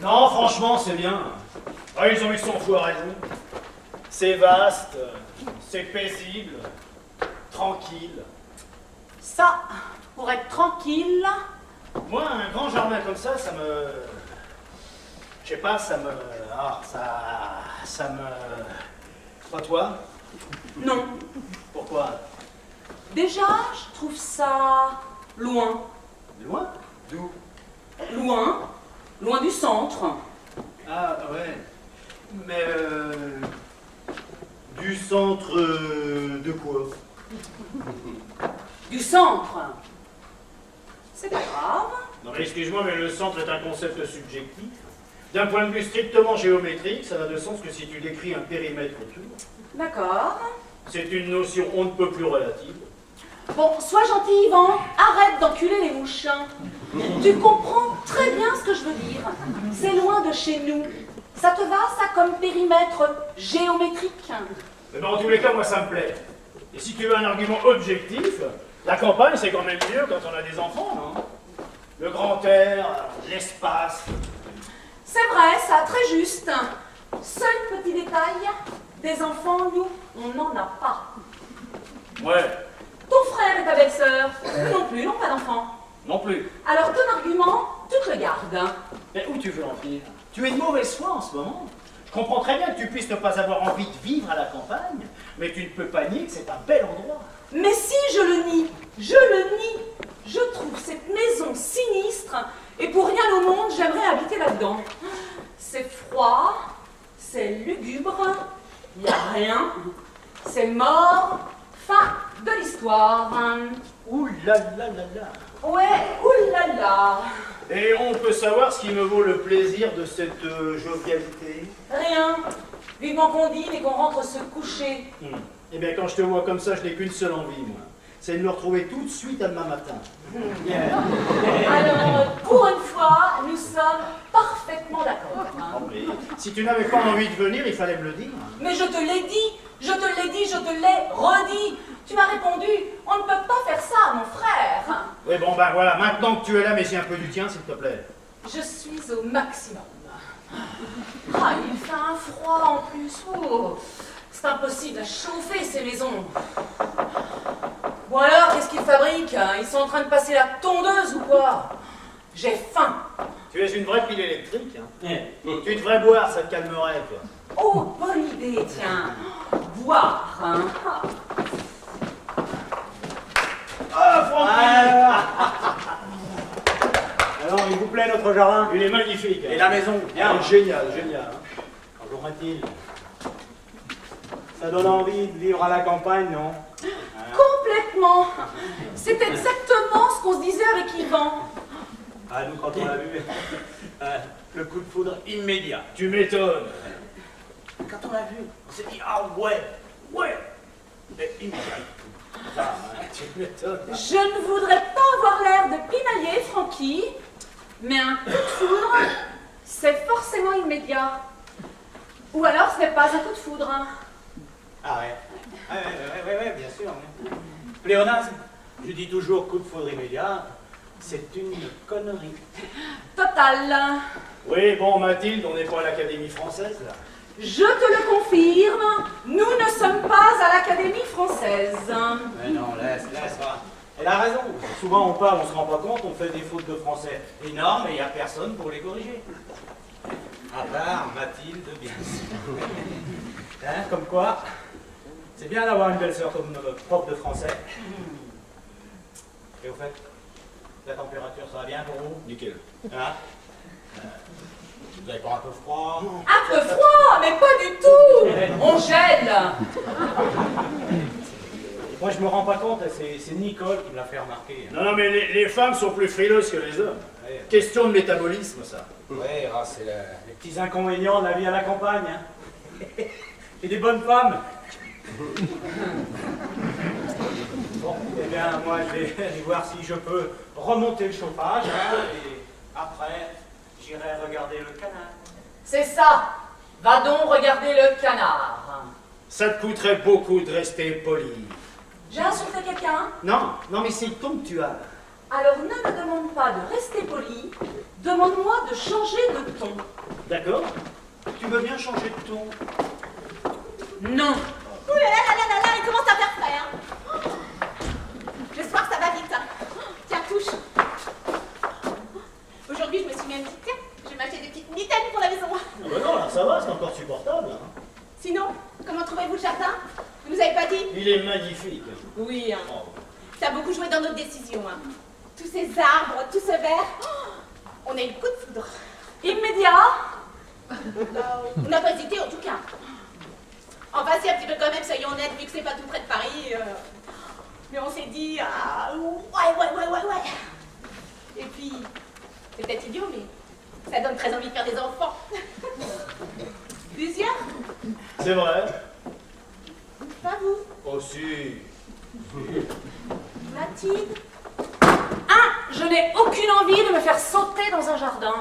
Non, franchement, c'est bien. Ah, ils ont eu 100 fois raison. C'est vaste, c'est paisible, tranquille. Ça, pour être tranquille... Moi, un grand jardin comme ça me... Je sais pas, ça me... Ah, ça me... Pas toi? Non. Pourquoi? Déjà, je trouve ça loin. Loin? D'où? Loin. Loin du centre. Ah, ouais. Mais... Du centre de quoi? Du centre. C'est pas grave. Non mais excuse-moi, mais le centre est un concept subjectif. D'un point de vue strictement géométrique, ça n'a de sens que si tu décris un périmètre autour. D'accord. C'est une notion on ne peut plus relative. Bon, sois gentil, Yvan. Arrête d'enculer les mouches. Tu comprends très bien ce que je veux dire. C'est loin de chez nous. Ça te va, ça, comme périmètre géométrique? Mais ben, en tous les cas, moi, ça me plaît. Et si tu veux un argument objectif, la campagne, c'est quand même mieux quand on a des enfants, non? Le grand air, l'espace. C'est vrai, ça, très juste. Seul petit détail, des enfants, nous, on n'en a pas. Ouais, Ton frère et ta belle-sœur, eux non plus, n'ont pas d'enfants. non plus. Alors ton argument, tu te le gardes. Mais où tu veux en venir? Tu es de mauvaise foi en ce moment. Je comprends très bien que tu puisses ne pas avoir envie de vivre à la campagne, mais tu ne peux pas nier que c'est un bel endroit. Mais si je le nie, je trouve cette maison sinistre, et pour rien au monde, j'aimerais habiter là-dedans. C'est froid, c'est lugubre, il n'y a rien, c'est mort, fin de l'histoire. Ouh là là là là. Ouais, oulala. Et on peut savoir ce qui me vaut le plaisir de cette jovialité? Rien. Vivement qu'on dîne et qu'on rentre se coucher. Eh bien, quand je te vois comme ça, je n'ai qu'une seule envie, moi. C'est de me retrouver tout de suite à demain matin. Alors, pour une fois, nous sommes parfaitement d'accord. Oh, mais si tu n'avais pas envie de venir, il fallait me le dire. Mais je te l'ai dit, je te l'ai redit. Tu m'as répondu, on ne peut pas faire ça à mon frère. Oui, bon, ben voilà, maintenant que tu es là, mais c'est un peu du tien, s'il te plaît. Je suis au maximum. Ah, il fait un froid en plus. Oh, c'est impossible à chauffer ces maisons. Bon alors, qu'est-ce qu'ils fabriquent? Ils sont en train de passer la tondeuse ou quoi? J'ai faim. Tu es une vraie pile électrique, hein. Tu devrais boire, ça te calmerait, toi. Oh, bonne idée, tiens. Boire, hein. Ah, Francky! Alors, il vous plaît notre jardin? Il est magnifique. Hein. Et la maison? Bien. Génial, génial. Hein. Bonjour Mathilde. Ça donne envie de vivre à la campagne, non? Complètement. C'est exactement ce qu'on se disait avec Yvan. Ah, nous, quand on l'a vu, le coup de foudre immédiat. Tu m'étonnes. Quand on l'a vu, on s'est dit, ah ouais, ouais. Et immédiat. Ah, tu m'étonnes. Je ne voudrais pas avoir l'air de pinailler, Francky, mais un coup de foudre, c'est forcément immédiat. Ou alors ce n'est pas un coup de foudre. Ah ouais. Ouais, bien sûr. Ouais. Pléonasme, je dis toujours coup de foudre immédiat, c'est une connerie. Total. Oui, bon, Mathilde, on n'est pas à l'Académie française, là. Je te le confirme, nous ne sommes pas à l'Académie française. Mais non, laisse. Elle a raison. Souvent on parle, on se rend pas compte, on fait des fautes de français énormes et il n'y a personne pour les corriger. À part Mathilde, bien sûr. Hein, comme quoi, c'est bien d'avoir une belle sœur comme prof de français. Et au fait, la température, ça va bien pour vous? Nickel. Hein? Vous avez pas un peu froid? Un peu froid, mais pas du tout. On gèle. Moi, je me rends pas compte, c'est Nicole qui me l'a fait remarquer. Non, mais les femmes sont plus frileuses que les hommes. Ouais. Question de métabolisme, ça. Ouais, c'est les petits inconvénients de la vie à la campagne. Hein. Et des bonnes femmes. Bon, eh bien, moi, je vais aller voir si je peux remonter le chauffage. Hein, et après, j'irai regarder le canal. C'est ça. Va donc regarder le canard. Ça te coûterait beaucoup de rester poli. J'ai insulté quelqu'un? Non, mais c'est le ton que tu as. Alors ne me demande pas de rester poli, demande-moi de changer de ton. D'accord. Tu veux bien changer de ton? Non. Ouh là là là là là, il commence à faire frais. Hein. Le soir, ça va vite. Hein. Tiens, touche. Aujourd'hui, je me suis mis un petit tiens, je vais m'acheter des petites mitaines pour la maison. Ah bah non, là ça va, c'est encore supportable. Hein. Sinon, comment trouvez-vous le jardin? Vous nous avez pas dit? Il est magnifique. Oui. Hein. Oh. Ça a beaucoup joué dans notre décision. Hein. Tous ces arbres, tout ce vert. Oh, on a eu le coup de foudre. Immédiat. On n'a pas hésité en tout cas. Enfin, si, un petit peu quand même, soyons honnêtes, vu que c'est pas tout près de Paris. Mais on s'est dit, ouais. Et puis, c'est peut-être idiot, mais ça donne très envie de faire des enfants. Plusieurs? C'est vrai. Pas vous. Oh si. Mathilde? Je n'ai aucune envie de me faire sauter dans un jardin.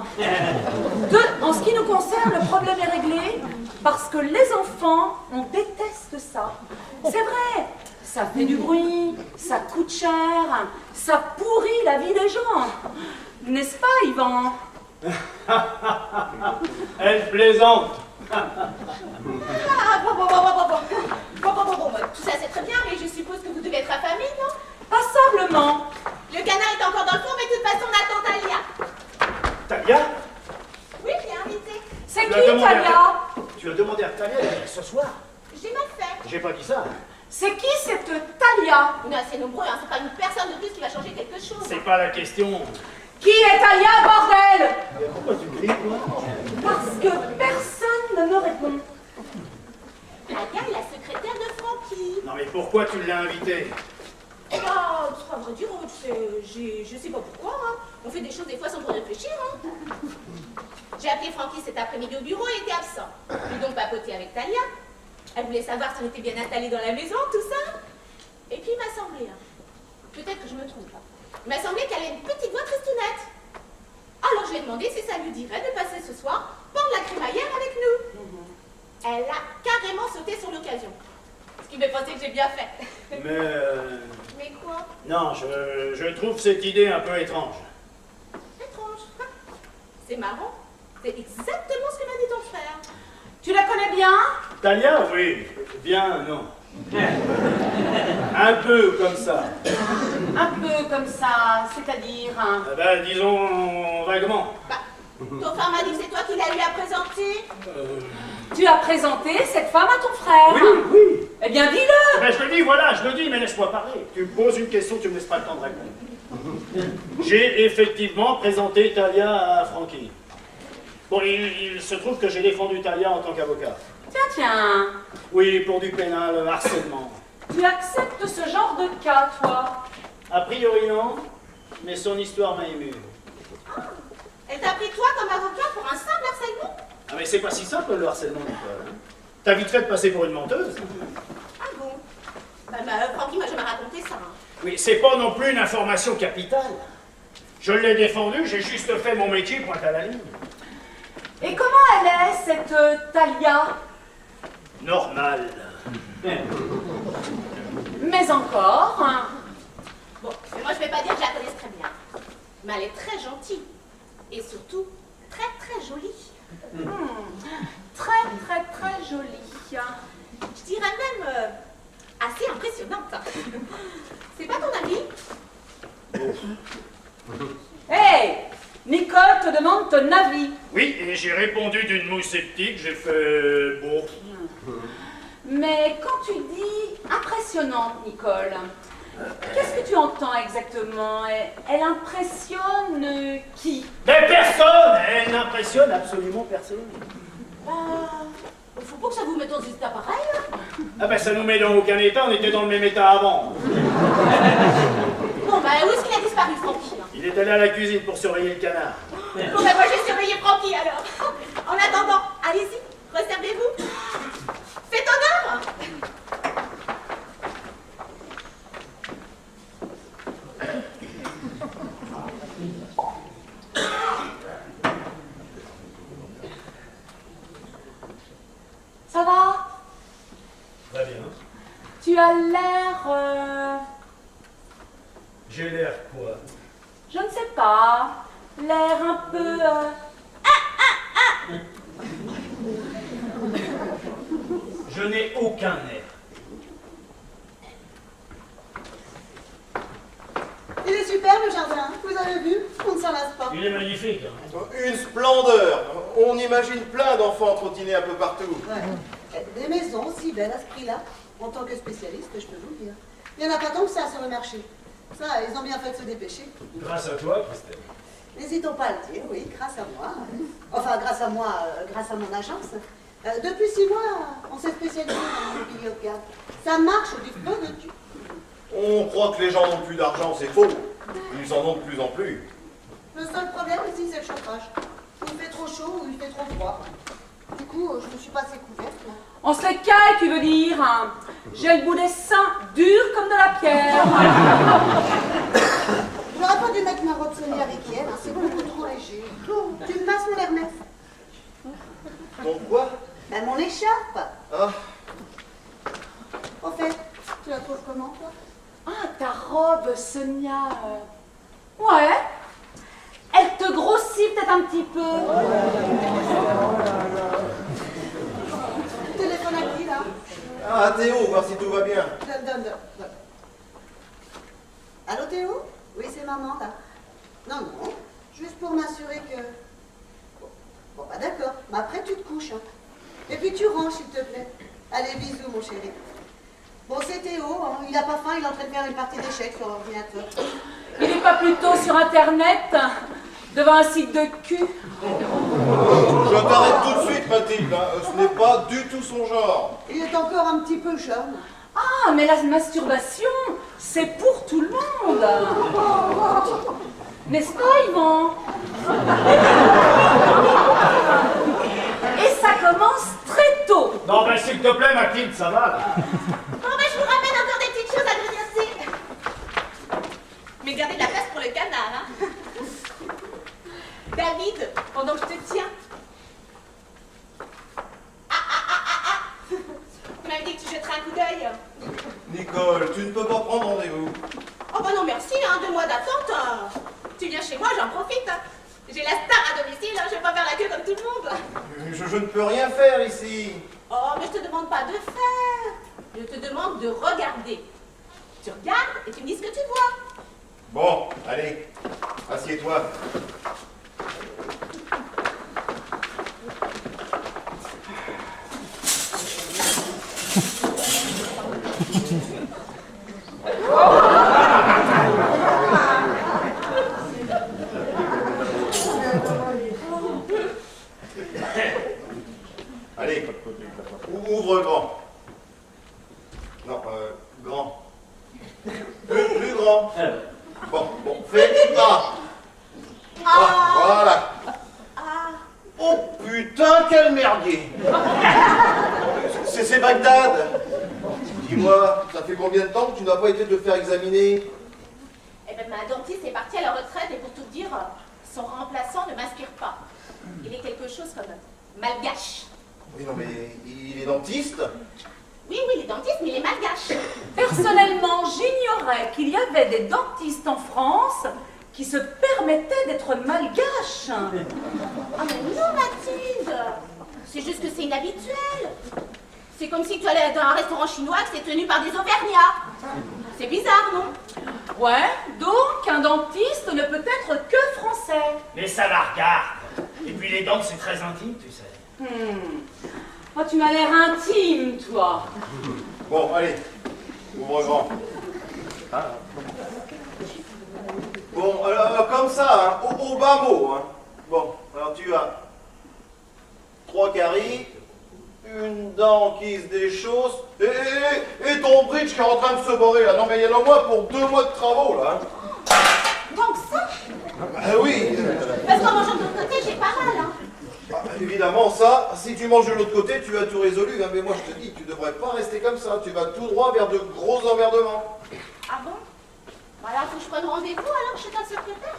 2, en ce qui nous concerne, le problème est réglé parce que les enfants, on déteste ça. C'est vrai, ça fait du bruit, ça coûte cher, ça pourrit la vie des gens. N'est-ce pas, Yvan? Elle plaisante. Ah, bon. Tout ça c'est très bien, mais je suppose que vous devez être affamés, non? Passablement. Le canard est encore dans le fond, mais de toute façon, on attend Talia. Talia? Oui, je l'ai invitée. C'est Tu qui, as demandé Talia? Tu as demandé à Talia de venir ce soir? J'ai mal fait. J'ai pas dit ça. C'est qui cette Talia? On est assez nombreux, hein. C'est pas une personne de plus qui va changer quelque chose. C'est pas la question. Qui est Talia, bordel? Mais pourquoi tu cries, toi? Parce que personne ne me répond. Talia est la secrétaire de Francky. Non mais pourquoi tu l'as invité? Ah, à vrai dire, je sais pas pourquoi. Hein. On fait des choses des fois sans trop réfléchir. Hein. J'ai appelé Francky cet après-midi au bureau, il était absent. J'ai donc papoté avec Talia. Elle voulait savoir si on était bien installés dans la maison, tout ça. Et puis il m'a semblé, hein. Peut-être que je me trompe, hein. Il m'a semblé qu'elle a une petite voix tristounette. Alors je lui ai demandé si ça lui dirait de passer ce soir prendre la crémaillère avec nous. Elle a carrément sauté sur l'occasion. Ce qui me fait penser que j'ai bien fait. Mais Mais quoi? non, je trouve cette idée un peu étrange. Étrange. C'est marrant. C'est exactement ce que m'a dit ton frère. Tu la connais bien? Talia, oui. Bien, non. Un peu comme ça. Un peu comme ça, c'est-à-dire... Ah ben, disons vaguement. Bah, ton frère m'a dit que c'est toi qui l'as lui a présenté. Tu as présenté cette femme à ton frère? Oui. Eh bien, dis-le! Eh ben, je te dis, voilà, je le dis, mais laisse-moi parler. Tu me poses une question, tu me laisses pas le temps de répondre. J'ai effectivement présenté Talia à Francky. Bon, il se trouve que j'ai défendu Talia en tant qu'avocat. Tiens. Oui, pour du pénal, harcèlement. Tu acceptes ce genre de cas, toi? A priori non, mais son histoire m'a ému. Ah, elle t'a pris toi comme avocat pour un simple harcèlement? Ah mais c'est pas si simple le harcèlement, Nicole. T'as vite fait de passer pour une menteuse. Ah bon? Bah, Francky m'a jamais raconté ça. Hein. Oui, c'est pas non plus une information capitale. Je l'ai défendue, j'ai juste fait mon métier, pointe à la ligne. Et comment elle est, cette Talia? Normal. Mais encore... Bon, mais moi je vais pas dire que je la connaisse très bien. Mais elle est très gentille. Et surtout, très très jolie. Très jolie. Je dirais même assez impressionnante. C'est pas ton avis? Hey! Nicole te demande ton avis. Oui, et j'ai répondu d'une moue sceptique, j'ai fait... bon... Mais quand tu dis impressionnante, Nicole, qu'est-ce que tu entends exactement? Elle impressionne qui? Mais personne! Elle n'impressionne absolument personne. Faut pas que ça vous mette dans un état pareil. Hein. Ah ben ça nous met dans aucun état, on était dans le même état avant. Bon, bah où est-ce qu'il a disparu, Francky? Hein? Il est allé à la cuisine pour surveiller le canard. Bon, bah moi je vais surveiller Francky alors. En attendant, allez-y, resservez-vous. Faites honneur. Ça va? Très bien. Tu as l'air... J'ai l'air quoi? Je ne sais pas, l'air un peu... Je n'ai aucun air. Il est super le jardin, vous avez vu? On ne s'en lasse pas. Il est magnifique. Hein. Une splendeur. On imagine plein d'enfants trottiner un peu partout. Ouais. Des maisons si belles à ce prix-là, en tant que spécialiste, je peux vous le dire. Il n'y en a pas tant que ça sur le marché. Ça, ils ont bien fait de se dépêcher. Grâce à toi, Christelle. N'hésitons pas à le dire, oui, grâce à moi. Enfin, grâce à moi, grâce à mon agence. Depuis 6 mois, on s'est spécialisé dans l'immobilier haut de gamme. Ça marche du feu de Dieu. On croit que les gens n'ont plus d'argent, c'est faux. Ils en ont de plus en plus. Le seul problème ici, c'est le chauffage. Il fait trop chaud ou il fait trop froid. Du coup, je ne suis pas assez couverte, là. On se les caille, tu veux dire, hein. J'ai le bout des seins dur comme de la pierre. J'aurais pas dû mettre ma robe Sonia avec elle, hein, c'est beaucoup trop léger. Tu me passes mon Hermès? Donc quoi? Ben, mon écharpe. Ah, Au fait, tu la trouves comment, toi? Ah, ta robe, Sonia. Ouais. Elle te grossit peut-être un petit peu. Téléphone à qui, là? ah Théo, voir si tout va bien. Donne. Allô, Théo? Oui, c'est maman, là. Non, juste pour m'assurer que... Bon, bah d'accord, mais après tu te couches, hein. Et puis tu ranges, s'il te plaît. Allez, bisous, mon chéri. Bon, c'est Théo, hein. Il a pas faim, il est en train de faire une partie d'échecs sur l'ordinateur. Il n'est pas plutôt sur Internet, devant un site de cul. Je t'arrête tout de suite, Mathilde. Hein. Ce n'est pas du tout son genre. Il est encore un petit peu jeune. Ah, mais la masturbation, c'est pour tout le monde. N'est-ce pas, Yvan? Et ça commence très tôt. Non, ben s'il te plaît, Mathilde, ça va. Là. Bon, ben, je vous ramène encore des petites choses à grignoter. Mais gardez de la place pour le canard, hein. David, pendant que je te tiens. Tu m'avais dit que tu jetterais un coup d'œil. Nicole, tu ne peux pas prendre rendez-vous. Oh bah non merci, hein, 2 mois d'attente. Tu viens chez moi, j'en profite. J'ai la star à domicile, hein, je vais pas faire la queue comme tout le monde. Je ne peux rien faire ici. Oh, mais je te demande pas de faire. Je te demande de regarder. Tu regardes et tu me dis ce que tu vois. Bon, allez, assieds-toi. Allez, ouvre grand. Non, grand. Plus grand. Bon, fais pas. Voilà. Oh putain, quel merdier. C'est Bagdad. Dis-moi, ça fait combien de temps que tu n'as pas été te faire examiner? Eh ben, ma dentiste est partie à la retraite et pour tout dire, son remplaçant ne m'inspire pas. Il est quelque chose comme malgache. Oui, non, mais il est dentiste. Oui, il est dentiste, mais il est malgache. Personnellement, j'ignorais qu'il y avait des dentistes en France qui se permettaient d'être malgaches. Ah mais non, Mathilde. C'est juste que c'est inhabituel. C'est comme si tu allais dans un restaurant chinois que c'est tenu par des Auvergnats. C'est bizarre, non? Ouais, donc un dentiste ne peut être que français. Mais ça la regarde. Et puis les dents, c'est très intime, tu sais. Oh, tu m'as l'air intime, toi. Bon, allez, ouvre grand. Bon, alors, comme ça, hein, au bas mot. Hein. Bon, alors tu as 3 caries, une dent qui se déchausse, et ton bridge qui est en train de se borer là. Non, mais il y en a au moins pour 2 mois de travaux là. Hein. Donc ça? Ah oui. Parce qu'en mangeant de l'autre côté, j'ai pas mal, hein. Ah, évidemment, ça, si tu manges de l'autre côté, tu as tout résolu. Hein, mais moi, je te dis, tu devrais pas rester comme ça. Tu vas tout droit vers de gros emmerdements. Ah bon? Voilà, faut que je prenne rendez-vous alors chez ta secrétaire.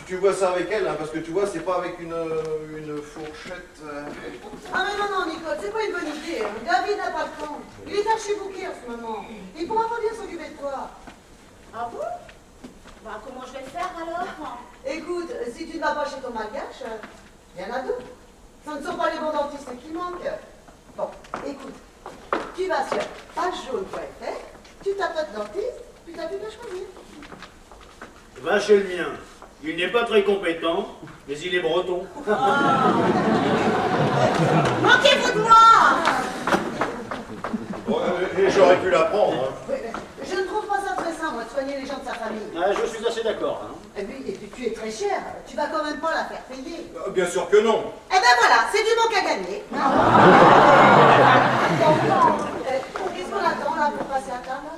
Tu vois ça avec elle, hein, parce que tu vois, c'est pas avec une fourchette. Ah mais non, Nicole, c'est pas une bonne idée. Hein. David n'a pas le temps. Il est archi-bouqué en ce moment. Il pourra pas bien s'occuper de toi. Ah bon? Bah, comment je vais faire alors? Écoute, si tu ne vas pas chez ton malgache, il y en a d'autres. Ce ne sont pas les bons dentistes qui manquent. Bon, écoute, tu vas sur pagejaune.fr, tu tapes votre dentiste, puis t'as plus qu'à choisir. Va chez le mien. Il n'est pas très compétent, mais il est breton. Moquez-vous de moi! Bon, et j'aurais pu l'apprendre. Hein. Je ne trouve pas ça très sain, moi, de soigner les gens de sa famille. Ah, je suis assez d'accord. Hein. Et puis, tu es très cher, tu vas quand même pas la faire payer. Bien sûr que non. Eh ben voilà, c'est du manque à gagner. Qu'est-ce qu'on attend là pour passer à table?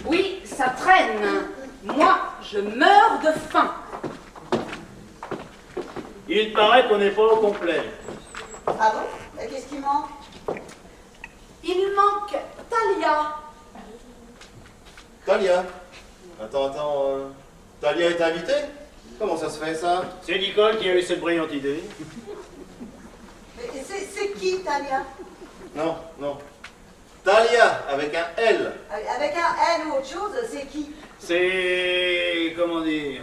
Oui, ça traîne. Moi, je meurs de faim. Il paraît qu'on n'est pas au complet. Ah bon? Et qu'est-ce qui manque? Il manque Talia. Talia. Attends. Talia est invitée? Comment ça se fait, ça? C'est Nicole qui a eu cette brillante idée. Mais c'est qui, Talia? Non. Talia, avec un L. Avec un L ou autre chose, c'est qui? C'est... comment dire...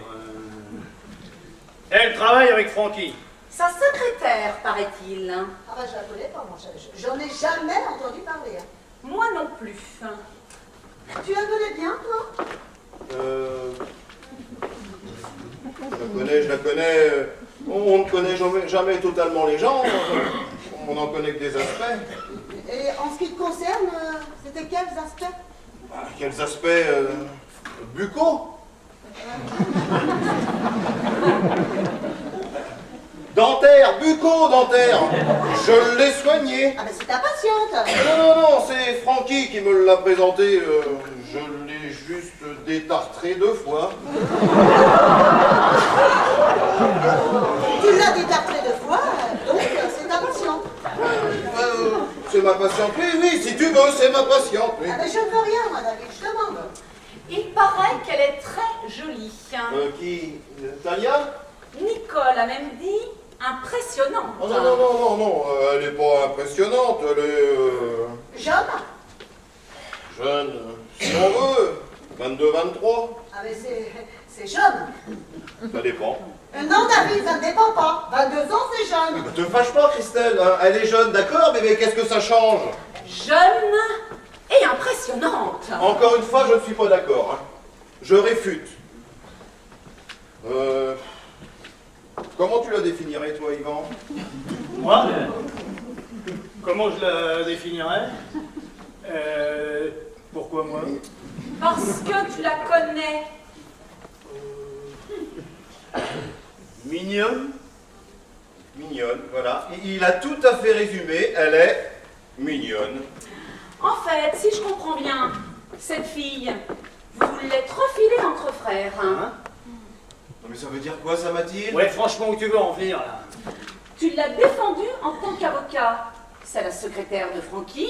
Elle travaille avec Francky. Sa secrétaire, paraît-il. Ah ben je la connais pas, moi. J'en ai jamais entendu parler. Hein. Moi non plus. Tu la connais bien, toi? Je la connais. On ne connaît jamais totalement les gens. On n'en connaît que des aspects. Et en ce qui te concerne, c'était quels aspects? Quels aspects buccaux? Dentaire, bucco-dentaire. Je l'ai soigné. Ah ben c'est ta patiente. Non, c'est Francky qui me l'a présenté. Je l'ai juste détartré 2 fois. Tu l'as détartré 2 fois, donc c'est ta patiente. C'est ma patiente. Oui, si tu veux, c'est ma patiente. Oui. Ah ben je ne veux rien, moi, David, je demande. Il paraît qu'elle est très jolie. Qui? Talia? Nicole a même dit impressionnante. Oh, non, elle n'est pas impressionnante, elle est Jeune? jeune, si on veut, 22, 23, Ah mais c'est jeune. ça dépend. Non, David, ça ne dépend pas. 22 ans, c'est jeune. Ne te fâche pas, Christelle, hein. Elle est jeune, d'accord, mais qu'est-ce que ça change? Jeune et impressionnante. Encore une fois, je ne suis pas d'accord. Hein. Je réfute. Comment tu la définirais, toi, Yvan? Moi? Comment je la définirais? Pourquoi moi? Parce que tu la connais. Mignonne? Mignonne, voilà. Il a tout à fait résumé, elle est mignonne. En fait, si je comprends bien, cette fille, vous l'êtes refilée entre frères. Hein? Non mais ça veut dire quoi, ça, Mathilde? Ouais, franchement, où tu veux en venir, là? Tu l'as défendue en tant qu'avocat. C'est la secrétaire de Francky,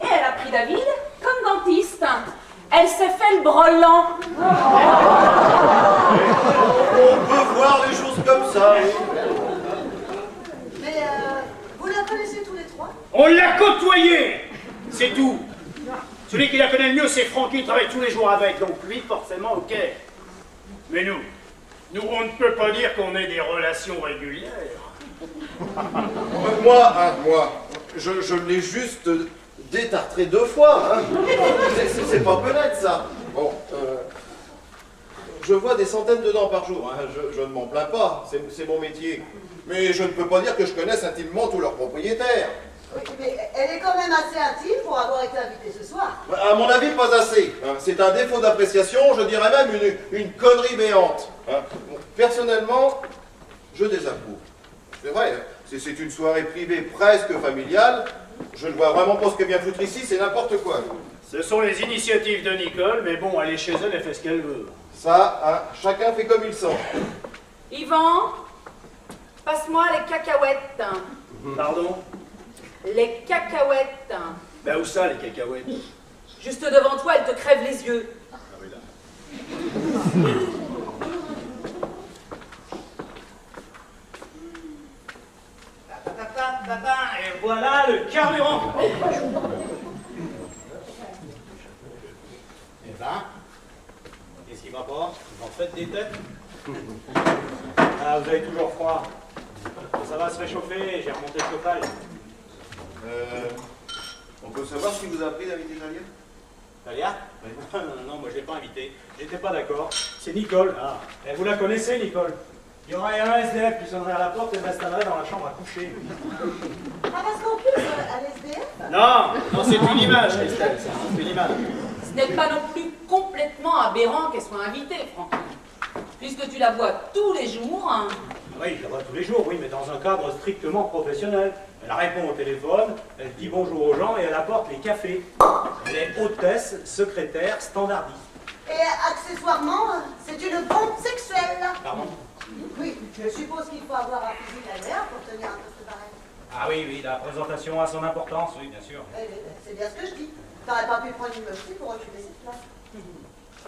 et elle a pris David comme dentiste. Elle s'est fait le brelan. On peut voir les choses comme ça. Mais vous la connaissez tous les trois? On l'a côtoyé! C'est tout. Celui qui la connaît le mieux, c'est Francky, il travaille tous les jours avec, donc lui, forcément, ok. Mais nous, on ne peut pas dire qu'on ait des relations régulières. Moi, je l'ai juste détartré 2 fois. Hein. C'est pas honnête, ça. Bon, je vois des centaines de dents par jour. Hein. Je ne m'en plains pas, c'est mon métier. Mais je ne peux pas dire que je connaisse intimement tous leurs propriétaires. Oui, mais elle est quand même assez intime pour avoir été invitée ce soir. À mon avis, pas assez. Hein. C'est un défaut d'appréciation, je dirais même une connerie béante. Hein. Bon, personnellement, je désapprouve. C'est vrai, hein. C'est une soirée privée presque familiale. Je ne vois vraiment pas ce qu'elle vient foutre ici, c'est n'importe quoi. Ce sont les initiatives de Nicole, mais bon, elle est chez elle, elle fait ce qu'elle veut. Ça, hein, chacun fait comme il sent. Yvan, passe-moi les cacahuètes. Pardon? Les cacahuètes. Ben où ça, les cacahuètes? Juste devant toi, elle te crève les yeux. Ah oui, là. Et voilà le carburant. Eh ben, qu'est-ce qui va pas? faites des têtes. Ah, vous avez toujours froid. Ça va se réchauffer, j'ai remonté le chauffage. On peut savoir ce qui vous a pris d'inviter Talia? Talia? Non, moi je l'ai pas invité. J'étais pas d'accord. C'est Nicole. Ah. Et vous la connaissez, Nicole? Il y aurait un SDF qui sonnerait à la porte et m'installerait dans la chambre à coucher. Ah, parce qu'en plus, à l'SDF, Non, c'est une image, Christelle, c'est une image. Ce n'est pas non plus complètement aberrant qu'elle soit invitée, Francky. Puisque tu la vois tous les jours. Hein. Oui, je la vois tous les jours, oui, mais dans un cadre strictement professionnel. Elle répond au téléphone, elle dit bonjour aux gens et elle apporte les cafés. Elle est hôtesse, secrétaire, standardiste. et accessoirement, c'est une bombe sexuelle. Pardon? Oui, je suppose qu'il faut avoir un physique agréable pour tenir un poste pareil. Ah oui, la présentation a son importance, oui, bien sûr. C'est bien ce que je dis. T'aurais pas pu prendre une mochette pour occuper cette place.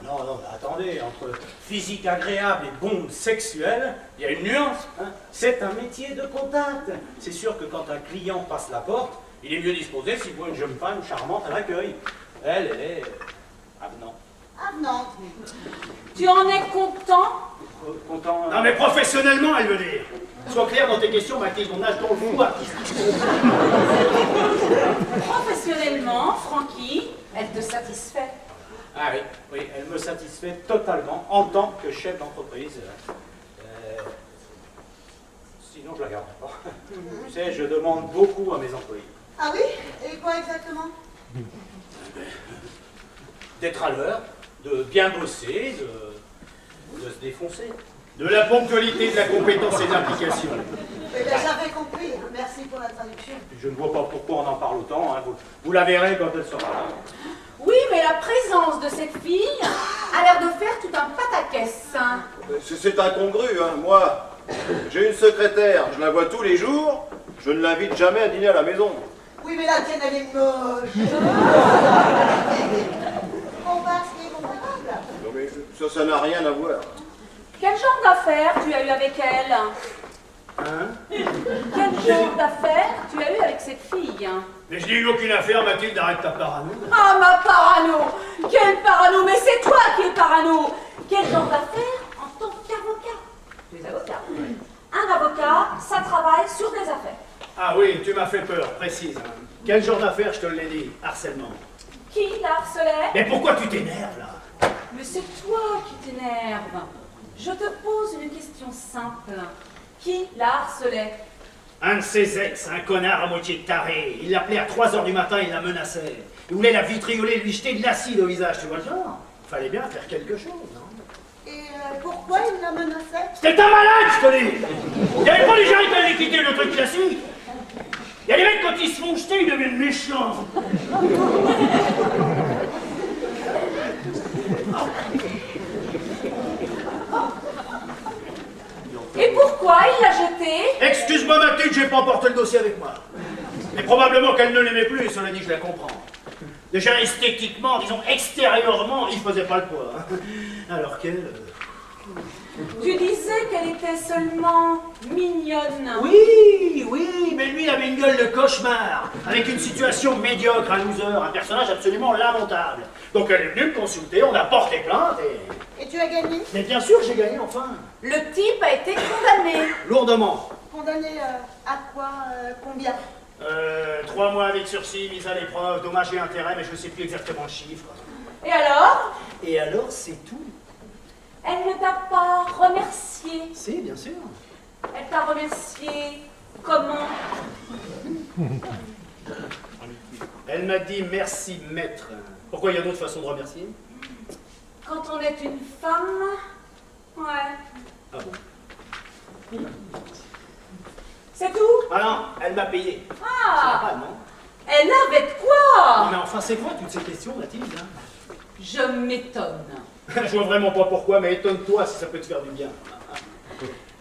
Non, mais attendez, entre physique agréable et bombe sexuelle, il y a une nuance. Hein. C'est un métier de contact. C'est sûr que quand un client passe la porte, il est mieux disposé s'il voit une jeune femme charmante à l'accueil. Elle est avenante. Avenante. Tu en es content? Content. Non mais professionnellement, elle veut dire. Sois clair dans tes questions, Mathilde, on nage dans le fou artistique. Professionnellement, Francky, elle te satisfait. Ah oui, elle me satisfait totalement en tant que chef d'entreprise. Sinon, je la garderai pas. Tu sais, je demande beaucoup à mes employés. Ah oui? Et quoi exactement? D'être à l'heure, de bien bosser, de se défoncer. De la ponctualité, de la compétence et de l'application. Eh bien, j'avais compris. Merci pour la traduction. Je ne vois pas pourquoi on en parle autant. Hein. Vous la verrez quand elle sera là. Oui, mais la présence de cette fille a l'air de faire tout un pataquès. Hein. C'est incongru, hein. Moi, j'ai une secrétaire, je la vois tous les jours, je ne l'invite jamais à dîner à la maison. Oui, mais la tienne, elle est moche. On passe ce qui est comparable. Non mais ça n'a rien à voir. Quel genre d'affaires tu as eu avec elle? Hein? Quel genre d'affaires tu as eu avec cette fille? Mais je n'ai eu aucune affaire, Mathilde, arrête ta parano. Ah, ma parano! Quel parano! Mais c'est toi qui es parano! Quel genre d'affaires en tant qu'avocat? Tu es avocat. Un avocat, ça travaille sur des affaires. Ah oui, tu m'as fait peur, précise. Hein. Quel genre d'affaire, je te l'ai dit? Harcèlement. Qui la harcelait? Mais pourquoi tu t'énerves, là? Mais c'est toi qui t'énerves. Je te pose une question simple. Qui la harcelait? Un de ses ex, un connard à moitié taré. Il l'appelait à 3h du matin, il la menaçait. Il voulait la vitrioler, lui jeter de l'acide au visage, tu vois le genre? Fallait bien faire quelque chose, non? Et pourquoi il la menaçait? C'était un malade, je te dis! Il n'y avait pas des gens qui avaient quitté le truc classique. Il y a des mecs, quand ils se font jeter, ils deviennent méchants. Et pourquoi il l'a jetée? Excuse-moi, Mathilde, j'ai pas emporté le dossier avec moi. Mais probablement qu'elle ne l'aimait plus, et cela dit, je la comprends. Déjà, esthétiquement, disons, extérieurement, il faisait pas le poids. Alors qu'elle... Tu disais qu'elle était seulement mignonne. Oui, mais lui, il avait une gueule de cauchemar, avec une situation médiocre, un loser, un personnage absolument lamentable. Donc elle est venue me consulter, on a porté plainte et... Et tu as gagné? Mais bien sûr, j'ai gagné, enfin. Le type a été condamné. Lourdement. Condamné à quoi? Combien? 3 mois avec sursis, mise à l'épreuve, dommages et intérêts, mais je ne sais plus exactement le chiffre. Et alors? Et alors, c'est tout. Elle ne t'a pas remercié. Si, bien sûr. Elle t'a remercié comment? Elle m'a dit merci, maître. Pourquoi il y a d'autres façons de remercier? Quand on est une femme, ouais. Ah bon? C'est tout? Ah non, elle m'a payé. Ah! Ah non? Elle avait de quoi? Non mais enfin, c'est quoi toutes ces questions, Mathilde, hein? Je m'étonne. Je vois vraiment pas pourquoi, mais étonne-toi si ça peut te faire du bien.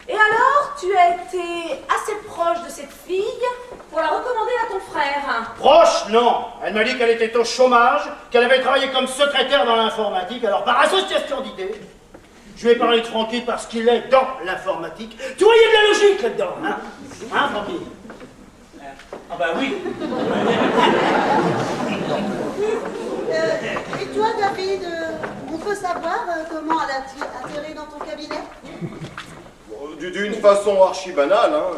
Et alors, tu as été assez proche de cette fille pour la recommander à ton frère. Proche, non. Elle m'a dit qu'elle était au chômage, qu'elle avait travaillé comme secrétaire dans l'informatique, alors par association d'idées, je lui ai parlé de Francky parce qu'il est dans l'informatique. Tu vois, il y a de la logique là-dedans, hein? Hein, Francky? Ah bah oui. Et toi, David, on peux savoir comment elle a atterri dans ton cabinet? D'une façon archi banale, hein.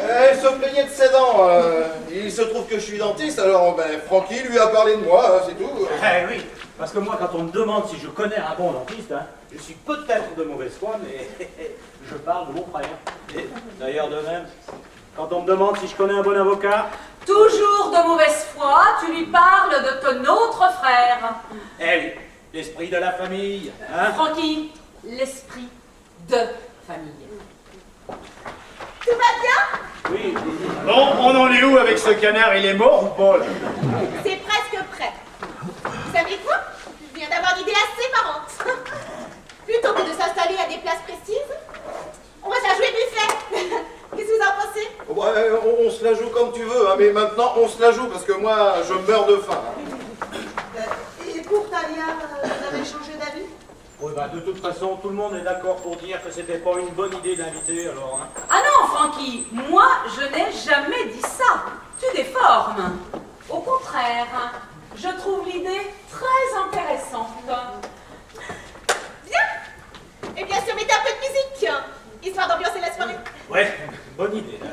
Elle se plaignait de ses dents. Il se trouve que je suis dentiste, alors ben, Francky lui a parlé de moi, c'est tout. Eh oui, parce que moi, quand on me demande si je connais un bon dentiste, hein, je suis peut-être de mauvaise foi, mais je parle de mon frère. Et d'ailleurs, de même, quand on me demande si je connais un bon avocat, Toujours de mauvaise foi, tu lui parles de ton autre frère. eh oui, l'esprit de la famille, hein. Francky, l'esprit de famille. Tout va bien? Oui, Bon, on en est où avec ce canard? Il est mort ou pas, là? C'est presque prêt. Vous savez quoi? Je viens d'avoir l'idée assez marrante. Plutôt que de s'installer à des places précises, on va se la jouer buffet. Qu'est-ce que vous en pensez? Ouais, on se la joue comme tu veux, hein, mais maintenant on se la joue parce que moi je meurs de faim. Et pour Talia, vous avez changé d'avis? oui bah, de toute façon, tout le monde est d'accord pour dire que c'était pas une bonne idée d'inviter, alors. Hein. Ah non, Francky, moi, je n'ai jamais dit ça. Tu déformes. Au contraire, je trouve l'idée très intéressante. Bien. Et bien sûr, mettez un peu de musique, histoire d'ambiancer la soirée. Ouais, bonne idée. Là.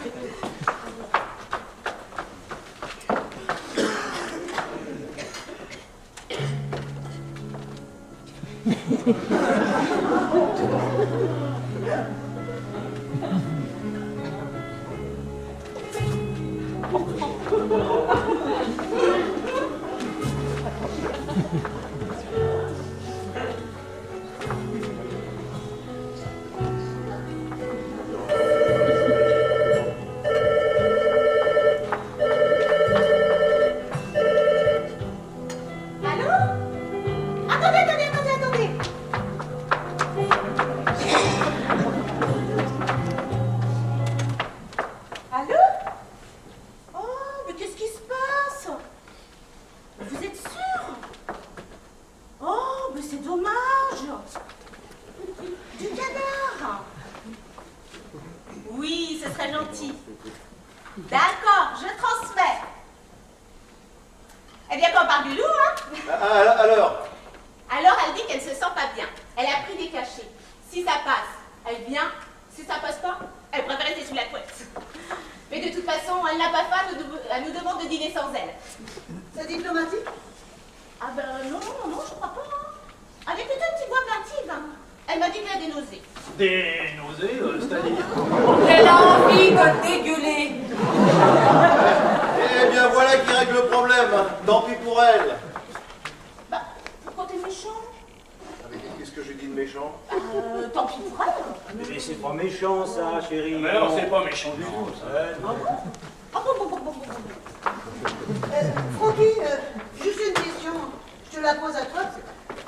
Allô? Attendez. Allô? Oh, mais qu'est-ce qui se passe? Vous êtes sûr? Oh, mais c'est dommage. Du canard. Oui, ce serait gentil. D'accord, je transmets. Eh bien, qu'on parle du loup, hein? Alors, Alors, elle dit qu'elle se sent pas bien. Elle a pris des cachets. Si ça passe, elle vient. Si ça passe pas, elle préfère rester sous la couette. Mais de toute façon, elle n'a pas faim, elle nous demande de dîner sans elle. C'est diplomatique? Ah ben non, je crois pas. Hein. Elle est plutôt une petite voix plaintive. Hein. Elle m'a dit qu'elle a des nausées. Des nausées, c'est-à-dire? Elle a envie de dégueuler. eh bien voilà qui règle le problème. Tant pis pour elle. Bah, pourquoi t'es méchant? Ah, mais qu'est-ce que j'ai dit de méchant? Tant pis pour elle. Mais c'est pas méchant, ça, chérie. Mais alors, c'est pas méchant du tout, ça. Non. Ah bon. Francky, juste une question. Je te la pose à toi.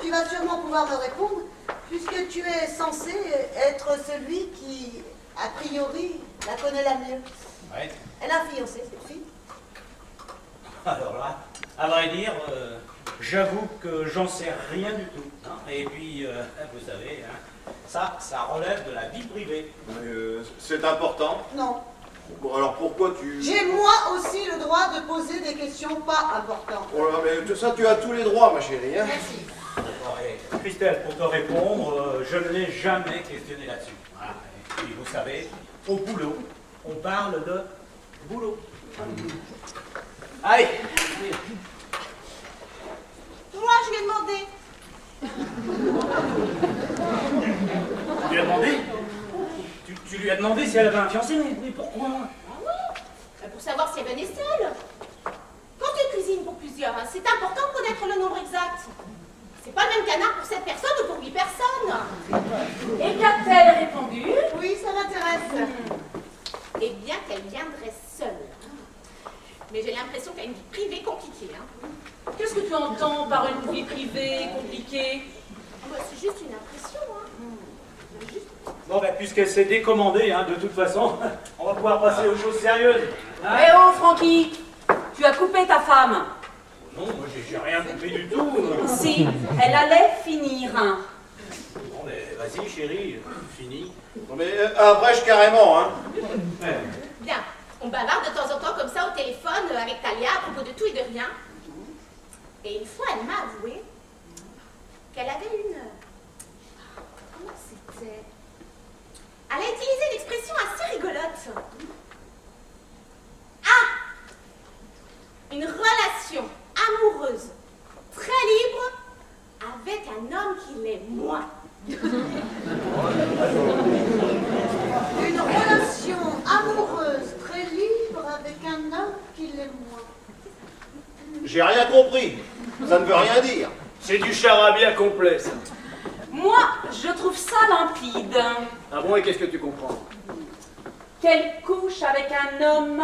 Tu vas sûrement pouvoir me répondre, puisque tu es censé être celui qui, a priori, la connaît la mieux. Ouais. Elle a fiancé, cette fille. Alors là, à vrai dire, j'avoue que j'en sais rien du tout. Hein. Et puis, vous savez, hein, ça relève de la vie privée. C'est important. Non. Bon, alors pourquoi tu... J'ai moi aussi le droit de poser des questions pas importantes. Oh là, mais tout ça, tu as tous les droits, ma chérie. Hein. Merci. Bon, et Christelle, pour te répondre, je ne l'ai jamais questionné là-dessus. Voilà. Et puis, vous savez, au boulot, on parle de boulot. Allez. Moi, je lui ai demandé. Tu lui as demandé tu lui as demandé si elle avait un fiancé, mais pourquoi? Ah oui, pour savoir si elle venait seule. Quand tu cuisines pour plusieurs, hein, c'est important de connaître le nombre exact. C'est pas le même canard pour 7 personnes ou pour 8 personnes. Et qu'a-t-elle répondu? Oui, ça m'intéresse. Eh bien qu'elle viendrait seule. Mais j'ai l'impression qu'elle a une vie privée compliquée. Hein. Qu'est-ce que tu entends par une vie privée compliquée? Ah bah, c'est juste une impression. Hein. Juste... Bon, ben, puisqu'elle s'est décommandée, hein, de toute façon, on va pouvoir passer aux choses sérieuses. Hein. Eh oh, Francky, tu as coupé ta femme. Non, moi, j'ai rien coupé du tout. Si, elle allait finir. Bon, ben, vas-y, chérie, fini. Non, mais abrège carrément, hein. Ouais. Bien, on bavarde de temps en temps comme ça au téléphone avec Talia à propos de tout et de rien. Et une fois, elle m'a avoué qu'elle avait une... Comment c'était? Elle a utilisé une expression assez rigolote. Ah! Une relation amoureuse très libre avec un homme qui l'est moins. Une relation amoureuse très libre avec un homme qui l'aime moins. J'ai rien compris. Ça ne veut rien dire. C'est du charabia complet, ça. Moi, je trouve ça limpide. Ah bon, et qu'est-ce que tu comprends? Qu'elle couche avec un homme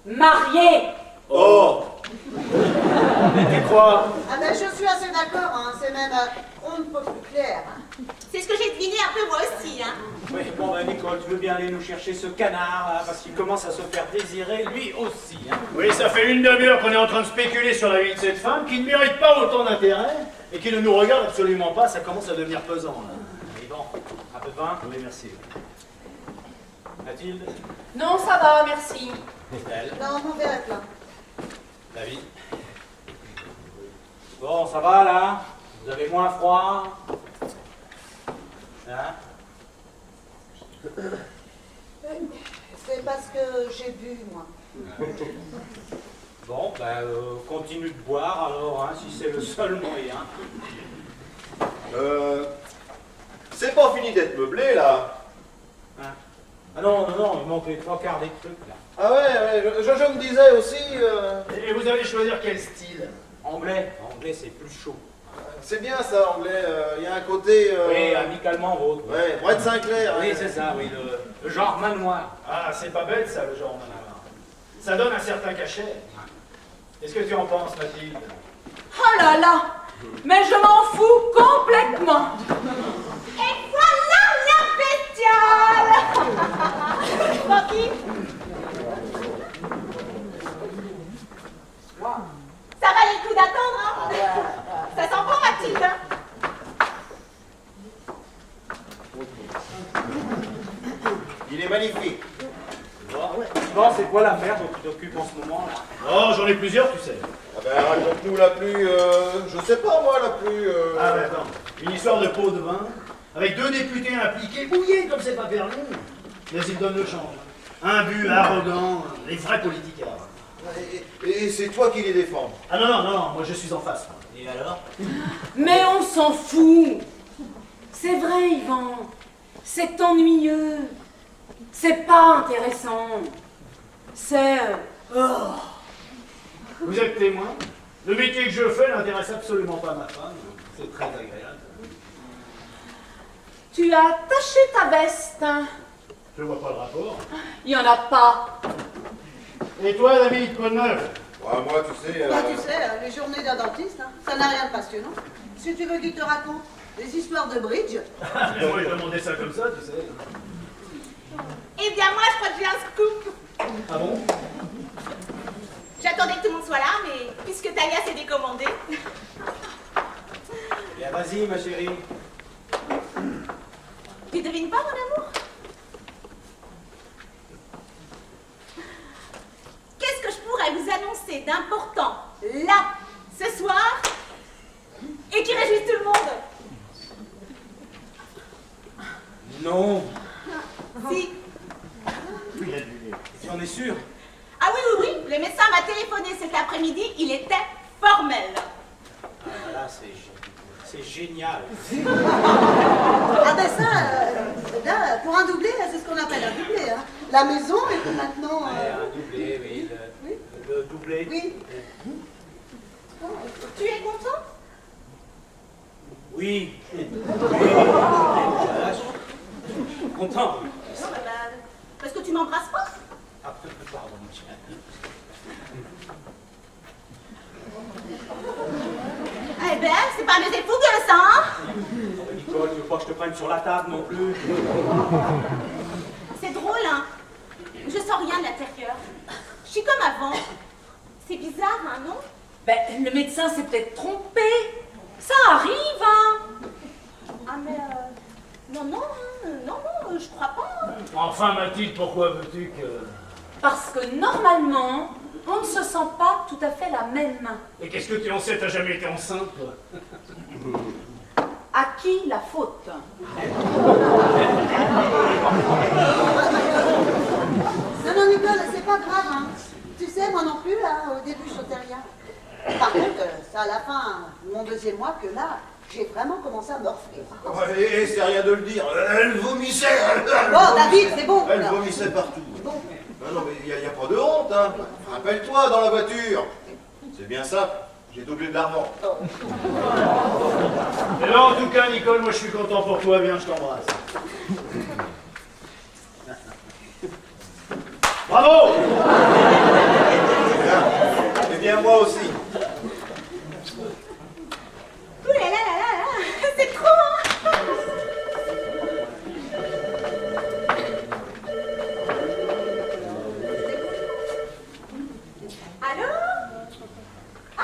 marié. Oh! Tu crois? Ah ben je suis assez d'accord, hein. C'est même on ne peut plus clair. C'est ce que j'ai deviné un peu moi aussi, hein. Oui, bon, ben, Nicole, tu veux bien aller nous chercher ce canard, là, parce qu'il commence à se faire désirer, lui aussi, hein. Oui, ça fait une demi-heure qu'on est en train de spéculer sur la vie de cette femme qui ne mérite pas autant d'intérêt et qui ne nous regarde absolument pas. Ça commence à devenir pesant, là. Et bon, un peu de vin? Oui, merci. Mathilde? Non, ça va, merci. Estelle? Non, mon verre est plein. David? Bon, ça va, là? Vous avez moins froid? Hein? C'est parce que j'ai bu, moi. Bon, ben, continue de boire, alors, hein, si c'est le seul moyen. C'est pas fini d'être meublé, là. Hein? Ah non, non, non, il manque les trois quarts des trucs, là. Ah ouais, je me disais aussi... Et vous allez choisir quel style? Anglais, anglais, c'est plus chaud. c'est bien ça, anglais. Il y a un côté... Oui, amicalement vôtre. Ouais, Brett Sinclair. Oui, hein. c'est ça, oui, le genre manoir. Ah, c'est pas bête, ça, le genre manoir. Ça donne un certain cachet. Qu'est-ce que tu en penses, Mathilde? Oh là là! Mais je m'en fous complètement! Et voilà la bestiole. Francky? Ça valait le coup d'attendre, hein? Ça sent bon, Mathilde, hein? Il est magnifique. Bon, c'est quoi l'affaire dont tu t'occupes en ce moment, là? Oh, j'en ai plusieurs, tu sais. Ah ben, raconte-nous la plus... je sais pas, moi, la plus... Ah, ben attends. Une histoire de pot de vin, avec deux députés impliqués, mouillés comme c'est pas permis. Mais ils donnent le change. Un but arrogant, les vrais politicards. Et c'est toi qui les défends. Ah non, non, non, non, moi je suis en face. Et alors? Mais on s'en fout! C'est vrai, Yvan. C'est ennuyeux. C'est pas intéressant. C'est... oh. Vous êtes témoin. Le métier que je fais n'intéresse absolument pas ma femme. C'est très agréable. Tu as taché ta veste. Je vois pas le rapport. Il y en a pas. Et toi, David, quoi de neuf? Ouais, moi, tu sais... Bah, tu sais, les journées d'un dentiste, hein, ça n'a rien de passionnant. Si tu veux qu'il te raconte des histoires de bridge, Mais moi, je demandais ça comme ça, tu sais. Eh bien, moi, je crois que j'ai un scoop. Ah bon? J'attendais que tout le monde soit là, mais puisque Talia s'est décommandée. Bien, vas-y, ma chérie. Tu devines pas, mon amour? Qu'est-ce que je pourrais vous annoncer d'important, là, ce soir, et qui réjouisse tout le monde? Non. Si. Il a du lait. Tu en es sûr? Ah oui, oui, oui, le médecin m'a téléphoné cet après-midi, il était formel. Ah, là, c'est génial. ah ben ça, là, pour un doublé, c'est ce qu'on appelle un doublé. Hein. La maison est maintenant... Ouais, un doublé, oui. Le doublé. Oui. Tu es content? Oui. Oui. Voilà, je suis content. Non, bah, parce que tu m'embrasses pas? Ah, pardon, mon chien. Eh ben, c'est pas mes épouses que ça, hein? Nicole, tu veux pas que je te prenne sur la table non plus? C'est drôle, hein? Je sens rien de l'intérieur. Je suis comme avant. C'est bizarre, hein, non? Ben, le médecin s'est peut-être trompé. Ça arrive, hein? Ah, mais non, non, hein, non, non, je crois pas. Enfin, Mathilde, pourquoi veux-tu que... Parce que normalement, on ne se sent pas tout à fait la même. Et qu'est-ce que tu en sais? T'as jamais été enceinte, toi? À qui la faute? Non, Nicole, c'est pas grave, hein. Tu sais, moi non plus, là, au début, je sentais rien. Par contre, c'est à la fin de mon 2e mois que là, j'ai vraiment commencé à morfler. Et c'est rien de le dire, elle vomissait. Bon, David, c'est bon. Elle là. vomissait partout. Bon. Non, mais il n'y a pas de honte, hein. Rappelle-toi, dans la voiture. C'est bien simple, j'ai doublé de l'argent. Et là, en tout cas, Nicole, moi je suis content pour toi. Viens, je t'embrasse. Bravo! Eh bien, moi aussi. Ouh là là là là là, c'est trop, hein. Allô? Ah,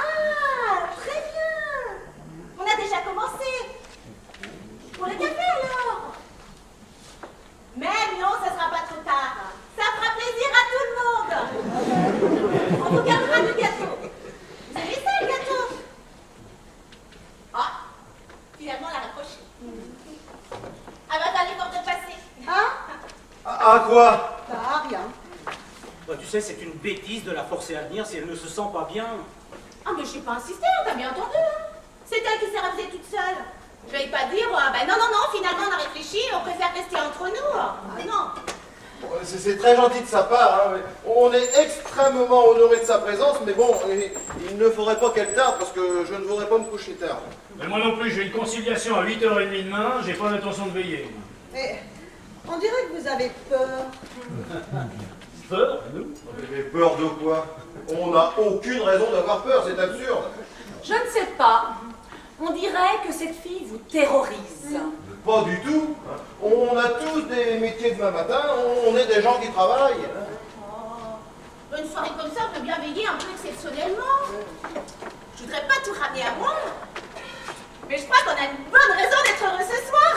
très bien. On a déjà commencé. Pour le café alors? Mais non, ça sera pas trop tard. Ça fera plaisir à tout le monde. On vous gardera du gâteau. Vous avez ça, le gâteau? Ah, finalement, on l'a rapproché. Ah bah, t'as l'effort de passer. Hein? À quoi? Bah, rien. Bah, tu sais, c'est une bêtise de la forcer à venir si elle ne se sent pas bien. Ah, mais je n'ai pas insisté, t'as bien entendu, hein. C'est elle qui s'est ravisée toute seule. Je vais pas dire, bah non, finalement, on a réfléchi, on préfère rester entre nous. Ah non. C'est très gentil de sa part, hein. On est extrêmement honoré de sa présence, mais bon, il ne faudrait pas qu'elle tarde parce que je ne voudrais pas me coucher tard. Mais moi non plus, j'ai une conciliation à 8h30 demain, j'ai pas l'intention de veiller. Mais on dirait que vous avez peur. Peur, nous? Mais peur de quoi? On n'a aucune raison d'avoir peur, c'est absurde. Je ne sais pas. On dirait que cette fille vous terrorise. Pas du tout. On a tous des métiers demain matin, on est des gens qui travaillent. Oh, une soirée comme ça, on peut bien veiller un peu exceptionnellement. Je voudrais pas tout ramener à moi. Mais je crois qu'on a une bonne raison d'être heureux ce soir.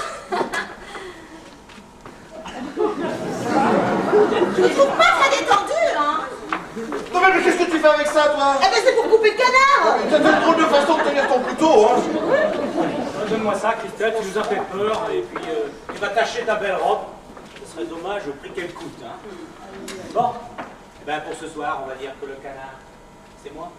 Je ne trouve pas très détendu, hein. Non mais qu'est-ce que tu fais avec ça, toi? Eh ben, c'est pour couper le canard. C'est une drôle de façon de tenir ton couteau, hein. Donne-moi ça, Christelle, tu nous as fait peur, et puis tu vas tâcher ta belle robe. Ce serait dommage au prix qu'elle coûte, hein. Bon, eh ben pour ce soir, on va dire que le canard, c'est moi.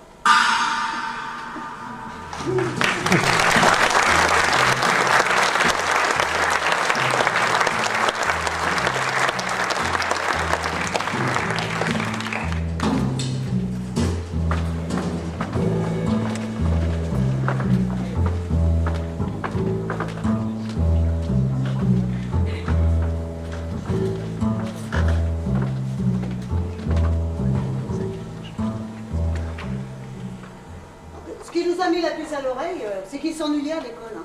Ce qui nous a mis la puce à l'oreille, c'est qu'ils s'ennuyaient à l'école, hein.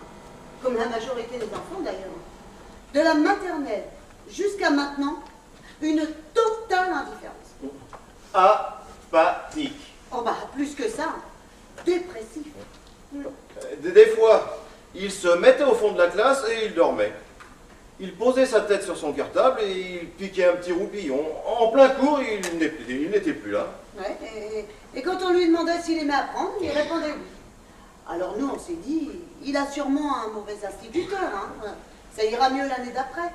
Comme la majorité des enfants d'ailleurs. De la maternelle jusqu'à maintenant, une totale indifférence. Apathique. Oh bah, plus que ça, dépressif. Des fois, il se mettait au fond de la classe et il dormait. Il posait sa tête sur son cartable et il piquait un petit roupillon. En plein cours, il n'était plus là. Ouais, et quand on lui demandait s'il aimait apprendre, il répondait oui. Alors nous, on s'est dit, il a sûrement un mauvais instituteur, hein. Ça ira mieux l'année d'après.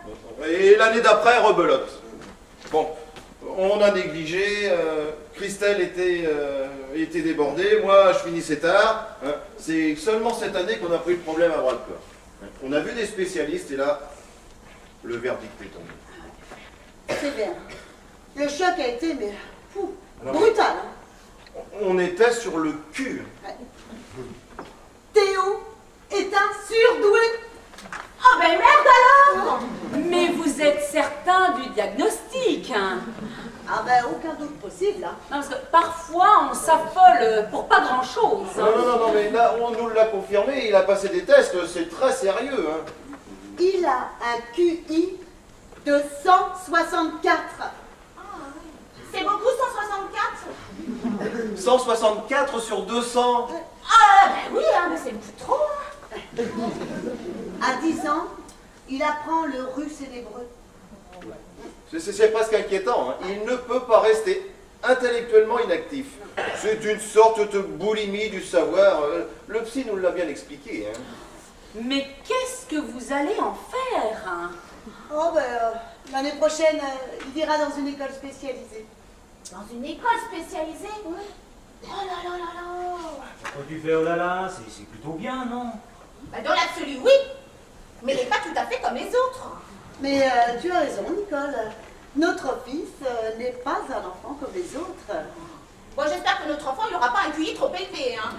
Et l'année d'après, rebelote. Bon, on a négligé, Christelle était débordée, moi je finissais tard. Hein. C'est seulement cette année qu'on a pris le problème à bras le corps. On a vu des spécialistes et là, le verdict est tombé. C'est bien. Le choc a été, mais fou, brutal. Hein. On était sur le cul. Ouais. Théo est un surdoué. Ah ben merde alors! Mais vous êtes certain du diagnostic, hein? Ah ben, aucun doute possible, hein. Non, parce que parfois on s'affole pour pas grand-chose. Non, mais là, on nous l'a confirmé, il a passé des tests, c'est très sérieux. Hein. Il a un QI de 164. C'est beaucoup, 164? 164 sur 200. Ah, ben oui, hein, mais c'est beaucoup trop. Hein. À 10 ans, il apprend le russe et l'hébreu. C'est presque inquiétant. Hein. Il ne peut pas rester intellectuellement inactif. C'est une sorte de boulimie du savoir. Le psy nous l'a bien expliqué. Hein. Mais qu'est-ce que vous allez en faire, hein? Oh, ben, l'année prochaine, il ira dans une école spécialisée. Dans une école spécialisée? Oui. Oh là là là là! Quand tu fais oh là là, c'est plutôt bien, non? Bah, dans l'absolu, oui. Mais il n'est pas tout à fait comme les autres. Mais tu as raison, Nicole. Notre fils n'est pas un enfant comme les autres. Bon, j'espère que notre enfant n'aura pas un QI trop élevé. Hein.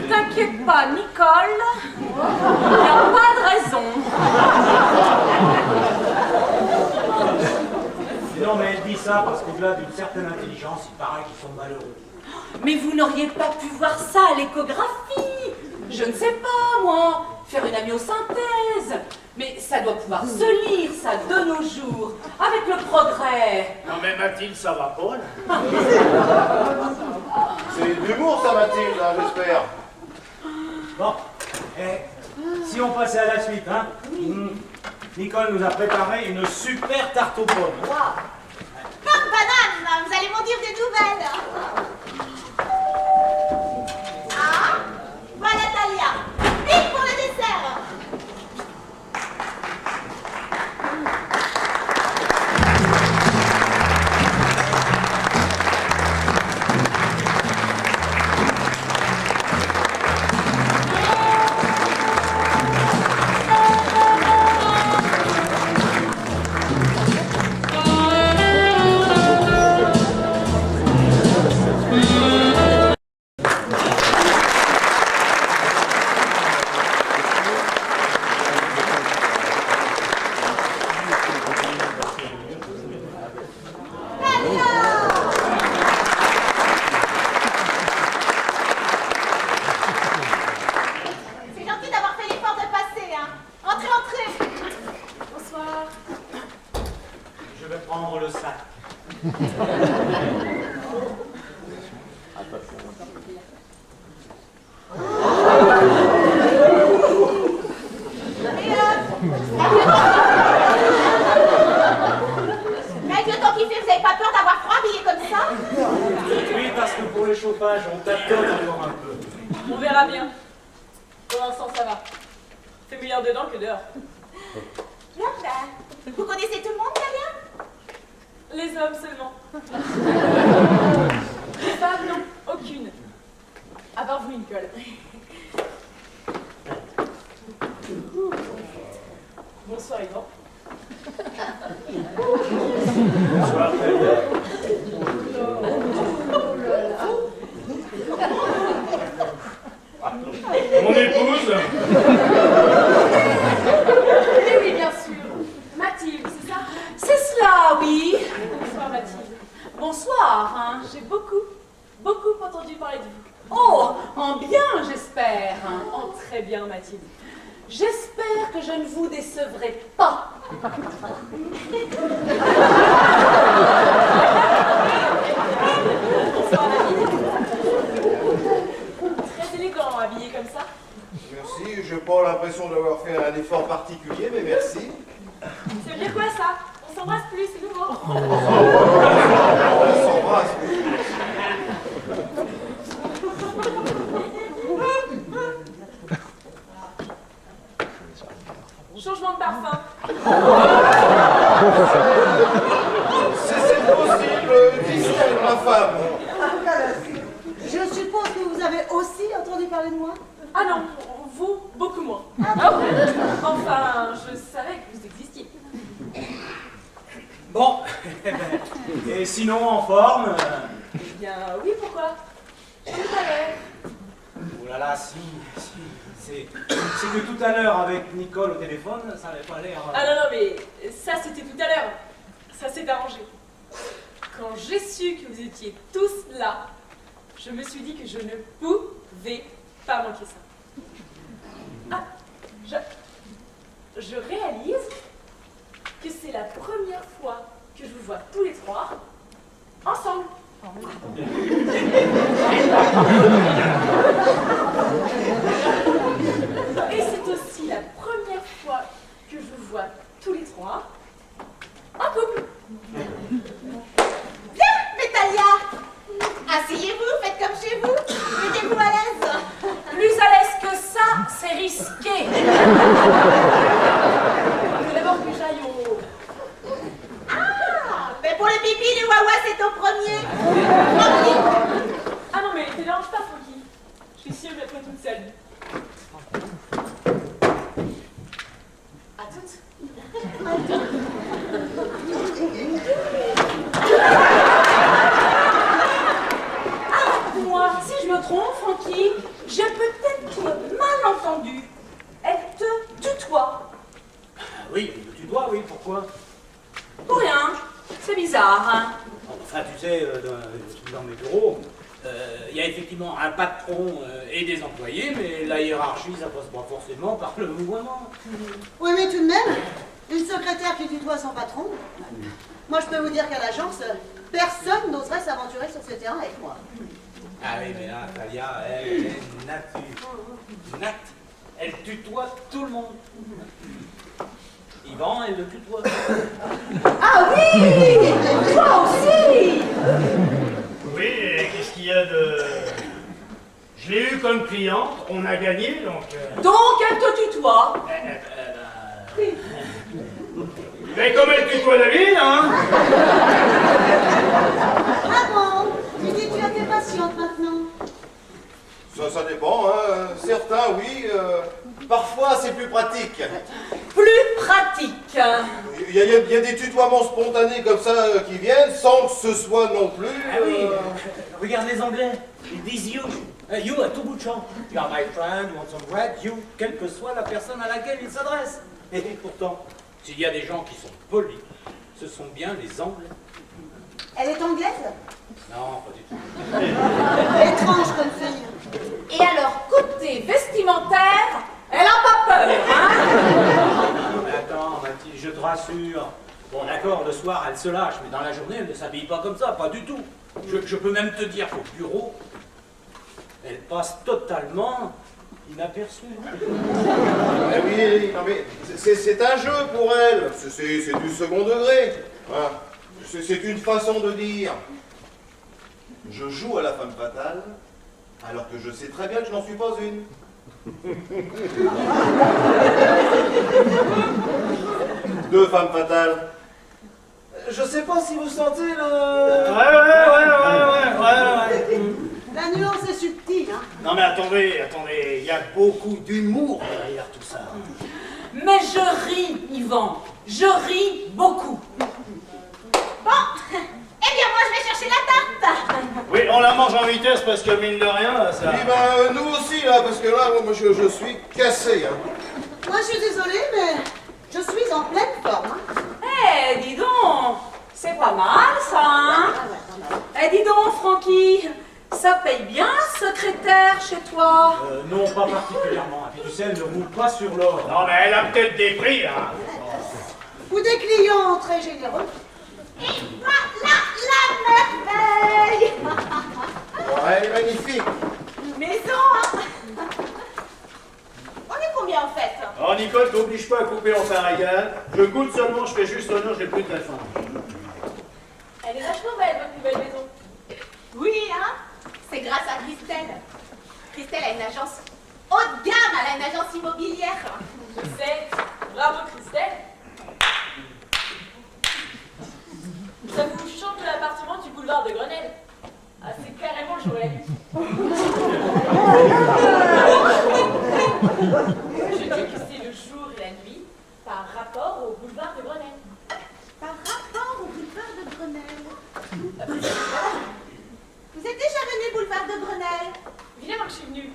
T'inquiète pas, Nicole. Il n'y a pas de raison. Non, mais elle dit ça parce qu'au-delà d'une certaine intelligence, il paraît qu'ils sont malheureux. Mais vous n'auriez pas pu voir ça à l'échographie. Je ne sais pas, moi. Faire une amyosynthèse. Mais ça doit pouvoir se lire, ça, de nos jours, avec le progrès. Non mais Mathilde, ça va, Paul? C'est de l'humour, ça, Mathilde, hein, j'espère. Bon, si on passait à la suite, hein, Nicole nous a préparé une super tarte aux pommes. Wow. Comme banane, vous allez m'en dire des nouvelles. Ah, voilà Talia. Vite pour le dessert. Mon épouse? Eh oui, bien sûr. Mathilde, c'est ça? C'est cela, oui. Bonsoir, Mathilde. Bonsoir, hein. J'ai beaucoup entendu parler de vous. Oh, en bien, j'espère. En très bien, Mathilde. J'espère que je ne vous décevrai pas. Bonsoir, Mathilde. Très élégant, habillé comme ça. Merci, je n'ai pas l'impression d'avoir fait un effort particulier, mais merci. Ça veut dire quoi, ça? On s'embrasse plus, c'est nouveau. On s'embrasse. Changement de parfum. C'est possible, dit-elle, ma femme. Je suppose que vous avez aussi entendu parler de moi? Ah non, vous, beaucoup moins. Enfin, je savais que vous existiez. Bon, et sinon en forme Eh bien, oui, pourquoi? Je vous savais. Oh là là, si, c'est que tout à l'heure avec Nicole au téléphone, ça n'avait pas l'air... Ah non, mais ça c'était tout à l'heure. Ça s'est arrangé. Quand j'ai su que vous étiez tous là, je me suis dit que je ne pouvais pas manquer ça. Ah, je réalise que c'est la première fois que je vous vois tous les trois ensemble. Et c'est aussi la première fois que je vous vois tous les trois en couple. risqué. Faut d'abord que j'aille au... Ah, mais pour le pipi, les wawa, c'est au premier. Tranquille. Ah non, mais te dérange pas, Francky. Je suis sûre que je la ferai toute seule. À toutes. Ah, moi, si je me trompe, Francky, j'ai peut-être mal entendu. Elle te tutoie. Oui, tu dois, oui, pourquoi? Pour rien. C'est bizarre, hein. Enfin, tu sais, dans mes bureaux, il y a effectivement un patron et des employés, mais la hiérarchie, ça passe pas forcément par le mouvement. Oui, mais tout de même, une secrétaire qui tutoie son patron. Moi, je peux vous dire qu'à l'agence, personne n'oserait s'aventurer sur ce terrain avec moi. Ah oui, mais là, Talia, elle est nature. Nat. Elle tutoie tout le monde. Yvan, elle le tutoie. Ah oui! Toi aussi! Oui, et qu'est-ce qu'il y a de... Je l'ai eu comme cliente, on a gagné, donc... Donc elle te tutoie. Mais comme elle tutoie David, hein? Ah bon? Tu dis que tu as tes patientes maintenant? Ça dépend, hein. Certains, oui. Parfois, c'est plus pratique. Plus pratique. Il y a des tutoiements spontanés comme ça qui viennent sans que ce soit non plus... Ah oui, regarde les Anglais. Ils disent you. You à tout bout de champ. You are my friend, you want some bread, you, quelle que soit la personne à laquelle ils s'adressent. Et pourtant, s'il y a des gens qui sont polis, ce sont bien les Anglais. Elle est anglaise? Non, pas du tout. Étrange comme fille. Et alors, côté vestimentaire, elle a pas peur, hein? Non, mais attends, Mathilde, je te rassure. Bon, d'accord, le soir, elle se lâche, mais dans la journée, elle ne s'habille pas comme ça, pas du tout. Je peux même te dire qu'au bureau, elle passe totalement inaperçue. Eh oui, non mais c'est un jeu pour elle. C'est du second degré. Voilà. C'est une façon de dire. Je joue à la femme fatale, alors que je sais très bien que je n'en suis pas une. Deux femmes fatales. Je sais pas si vous sentez le... Ouais. La nuance est subtile, hein. Non mais attendez, il y a beaucoup d'humour derrière tout ça. Mais je ris, Yvan. Je ris beaucoup. Bon, eh bien, moi, je vais chercher la tarte. Oui, on la mange en vitesse parce que mine de rien, ça... Eh ben, nous aussi, là, parce que là, moi, je suis cassé, hein. Moi, je suis désolée, mais je suis en pleine forme, hein. Eh, dis donc, c'est pas mal, ça, hein? Eh, dis donc, Francky, ça paye bien, secrétaire, chez toi? Non, pas particulièrement. Et puis tu sais, elle ne roule pas sur l'or. Non mais elle a peut-être des prix, hein. Ou des clients très généreux. Et voilà la merveille. Bon, elle est magnifique. Maison, hein. On est combien, en fait? Oh Nicole, t'oblige pas à couper en part égale. Je goûte seulement, je fais juste l'honneur, j'ai plus de la faim. Elle est vachement belle, votre nouvelle maison. Oui, hein. C'est grâce à Christelle. Christelle a une agence haut de gamme, elle a une agence immobilière. Je sais. Bravo, Christelle. Ça vous chante l'appartement du boulevard de Grenelle. Ah, c'est carrément le jour et la nuit. Je dis que c'est le jour et la nuit par rapport au boulevard de Grenelle. Par rapport au boulevard de Grenelle. Vous êtes déjà venu boulevard de Grenelle? Évidemment que je suis venue.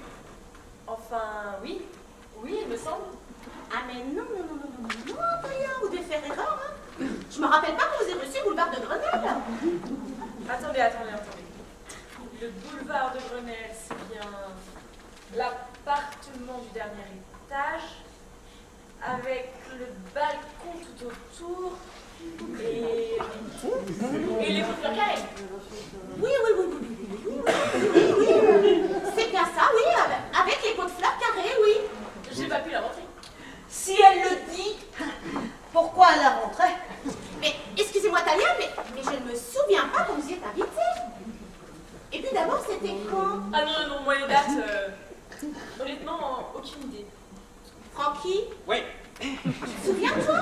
Enfin, oui. Oui, il me semble. Ah mais non, Talia, vous devez faire erreur, hein. Je me rappelle pas que vous avez reçu boulevard de Grenelle. Attendez. Le boulevard de Grenelle, c'est bien l'appartement du dernier étage, avec le balcon tout autour et les pots de fleurs carrées. Oui. C'est bien ça, oui, avec les pots de fleurs carrés, oui. J'ai pas pu la rentrer. Si elle le dit, Pourquoi elle la rentrait? Mais, excusez-moi Talia, mais je ne me souviens pas quand vous y êtes invitée. Et puis d'abord, c'était quand? ah non, moi les dates, honnêtement, aucune idée. Francky, Oui. souviens-toi?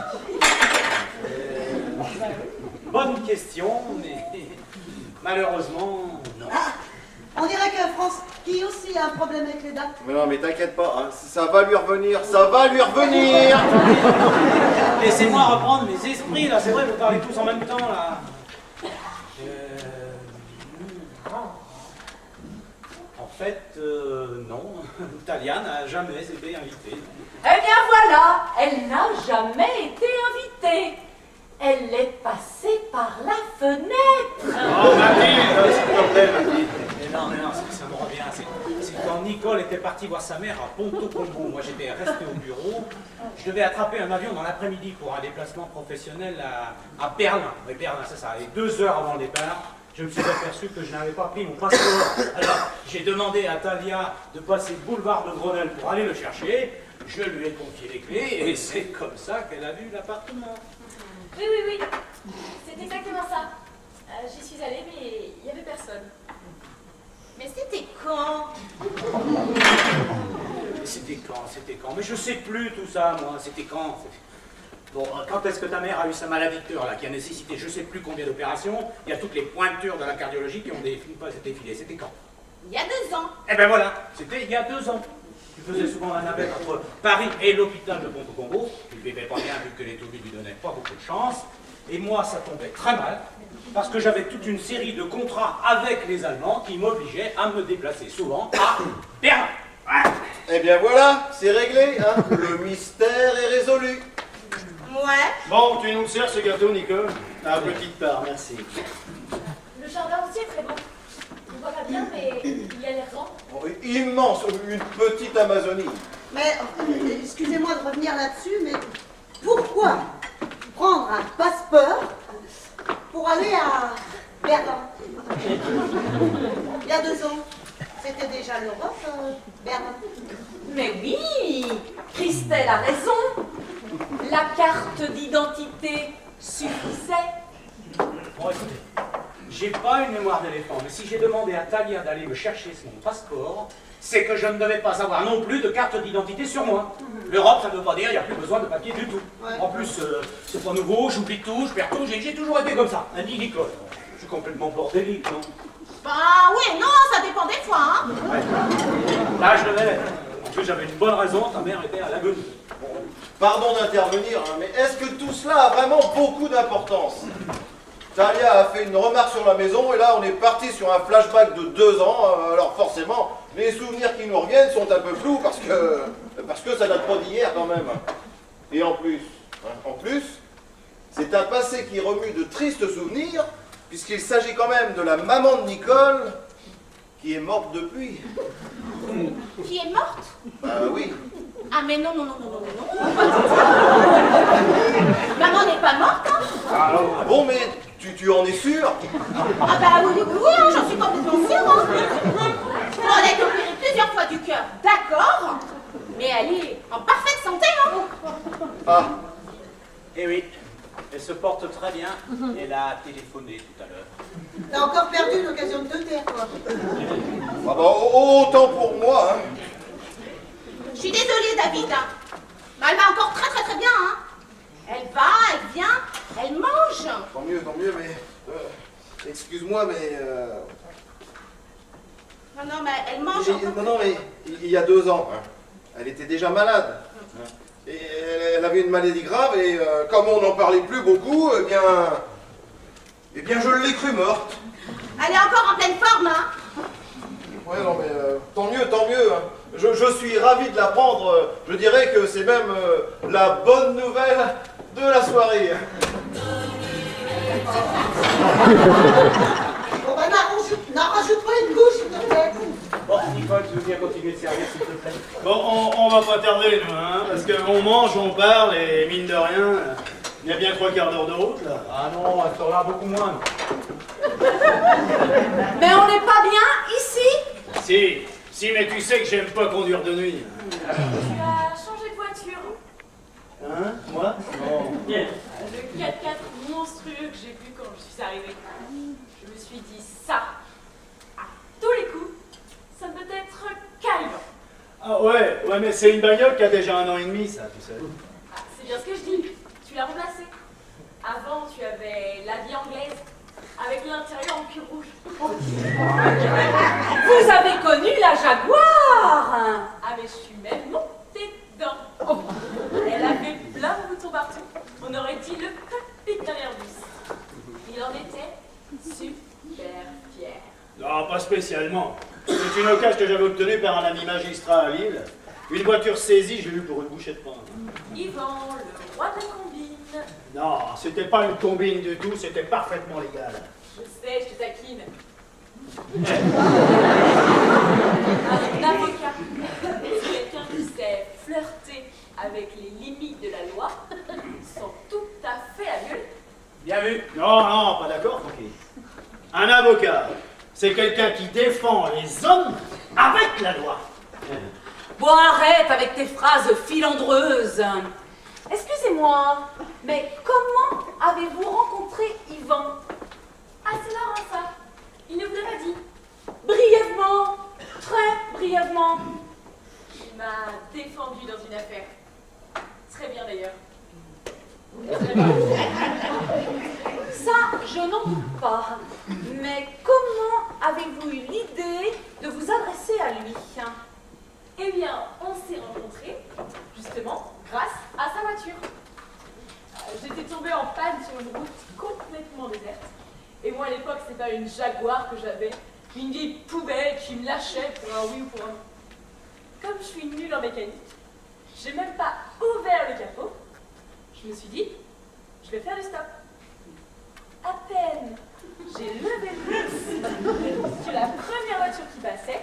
Bonne question, mais malheureusement, non. On dirait que France, qui aussi a un problème avec les dates. Mais non, mais t'inquiète pas, hein, ça va lui revenir, ça va lui revenir. Laissez-moi reprendre mes esprits, là. C'est vrai, vous parlez tous en même temps, là. En fait, non. Talia n'a jamais été invitée. Eh bien voilà, elle n'a jamais été invitée. Elle est passée par la fenêtre. Oh, Mathilde, s'il te plaît, Mathilde. Mais non, ça me revient. C'est quand Nicole était partie voir sa mère à Ponto Combo. Moi, j'étais resté au bureau. Je devais attraper un avion dans l'après-midi pour un déplacement professionnel à Berlin. Oui, Berlin, c'est ça. Et 2 heures avant le départ, je me suis aperçu que je n'avais pas pris mon passeport. Alors, j'ai demandé à Talia de passer boulevard de Grenelle pour aller le chercher. Je lui ai confié les clés et c'est comme ça qu'elle a vu l'appartement. Oui. C'est exactement ça. J'y suis allée, mais il n'y avait personne. Mais c'était quand? C'était quand? Mais je sais plus tout ça, moi. C'était quand? Bon, quand est-ce que ta mère a eu sa maladie de cœur, là, qui a nécessité je sais plus combien d'opérations? Il y a toutes les pointures de la cardiologie qui ont défilé. C'était quand? Il y a 2 ans. Eh ben voilà, c'était il y a 2 ans. Tu faisais souvent la navette entre Paris et l'hôpital de Ponto Combo. Tu ne vivais pas bien vu que les tourbillons lui donnaient pas beaucoup de chance. Et moi, ça tombait très mal, parce que j'avais toute une série de contrats avec les Allemands qui m'obligeaient à me déplacer souvent à Berlin. Eh bien voilà, c'est réglé, hein. Le mystère est résolu. Ouais. Bon, tu nous sers ce gâteau, Nicole? À petite part, merci. Le jardin aussi est très beau. On voit pas bien, mais il a l'air grand. Oh, immense, une petite Amazonie. Mais, excusez-moi de revenir là-dessus, mais pourquoi prendre un passeport pour aller à Berlin? Il y a 2 ans, c'était déjà l'Europe, Berlin. Mais oui, Christelle a raison. La carte d'identité suffisait. Bon, écoutez, j'ai pas une mémoire d'éléphant, mais si j'ai demandé à Talia d'aller me chercher mon passeport, c'est que je ne devais pas avoir non plus de carte d'identité sur moi. L'Europe, ça ne veut pas dire qu'il n'y a plus besoin de papier du tout. Ouais. En plus, c'est pas nouveau, j'oublie tout, je perds tout, j'ai toujours été comme ça. Dit Nicole. Je suis complètement bordélique, non? Bah ouais, non, ça dépend des fois, hein. Ouais. Là, je devais l'être. En plus, j'avais une bonne raison, ta mère était à l'agonie. Pardon d'intervenir, hein, mais est-ce que tout cela a vraiment beaucoup d'importance? Talia a fait une remarque sur la maison et là on est parti sur un flashback de 2 ans, alors forcément les souvenirs qui nous reviennent sont un peu flous parce que ça date pas d'hier quand même. Et en plus, c'est un passé qui remue de tristes souvenirs puisqu'il s'agit quand même de la maman de Nicole qui est morte depuis. Qui est morte? Bah oui. Ah mais non. Maman n'est pas morte, hein? Ah bon, mais tu en es sûr? Ah bah oui, hein, j'en suis complètement sûre, hein. On a été opérée plusieurs fois du cœur, d'accord, mais elle est en parfaite santé, hein. Ah, Eh oui, elle se porte très bien. Elle a téléphoné tout à l'heure. T'as encore perdu l'occasion de te taire, toi. ah bah, autant pour moi, hein. Je suis désolée, David, hein. Mais elle va encore très bien, hein. Elle va, elle vient, elle mange. Tant mieux, mais... excuse-moi, mais... Non, mais elle mange encore. Non, mais il y a 2 ans, hein, elle était déjà malade. Et elle avait une maladie grave et comme on n'en parlait plus beaucoup, eh bien je l'ai cru morte. Elle est encore en pleine forme, hein. Ouais, non, mais tant mieux. Hein. Je suis ravi de l'apprendre. Je dirais que c'est même la bonne nouvelle de la soirée. Bon, bah, n'en rajoute pas une couche, s'il te plaît. Bon, Nicole, tu veux bien continuer de servir, s'il te plaît? Bon, on va pas tarder, nous, hein, parce qu'on mange, on parle, et mine de rien, il y a bien 3/4 d'heure de route, là. Ah non, à ce temps-là, beaucoup moins. Mais on n'est pas bien ici? Si, mais tu sais que j'aime pas conduire de nuit. Tu as changé de voiture. Hein? Moi? Non. Le 4x4 monstrueux que j'ai vu quand je suis arrivée. Je me suis dit ça, à tous les coups, ça peut être Calvin. Ah ouais, mais c'est une bagnole qui a déjà 1 an et demi, ça, tu sais. Ah, c'est bien ce que je dis. Tu l'as remplacée. Avant, tu avais la vie anglaise, avec l'intérieur en cuir rouge. Vous avez connu la Jaguar? Ah, mais je suis même montée dedans. Elle avait plein de boutons partout. On aurait dit le cockpit d'un Airbus. Il en était super fier. Non, pas spécialement. C'est une occasion que j'avais obtenue par un ami magistrat à Lille. Une voiture saisie, je l'ai eu pour une bouchée de pain. Yvan, le roi de la combine. Non, c'était pas une combine du tout, c'était parfaitement légal. Je sais, je te taquine. Un avocat, c'est quelqu'un qui sait flirter avec les limites de la loi sans tout à fait la violer. Bien vu. Non, pas d'accord, tranquille. Un avocat, c'est quelqu'un qui défend les hommes avec la loi. Bon, arrête avec tes phrases filandreuses. Excusez-moi, mais comment avez-vous rencontré Yvan? Ah, c'est marrant ça. Il ne vous l'a pas dit. Brièvement, très brièvement. Il m'a défendu dans une affaire. Très bien d'ailleurs. Ça, je n'en doute pas. Mais comment avez-vous eu l'idée de vous adresser à lui? Eh bien, on s'est rencontrés, justement, grâce à sa voiture. J'étais tombée en panne sur une route complètement déserte. Et moi, à l'époque, c'était pas une Jaguar que j'avais, une vieille poubelle qui me lâchait pour un oui ou pour un non. Comme je suis nulle en mécanique, j'ai même pas ouvert le capot. Je me suis dit, je vais faire le stop. À peine j'ai levé le pouce que la première voiture qui passait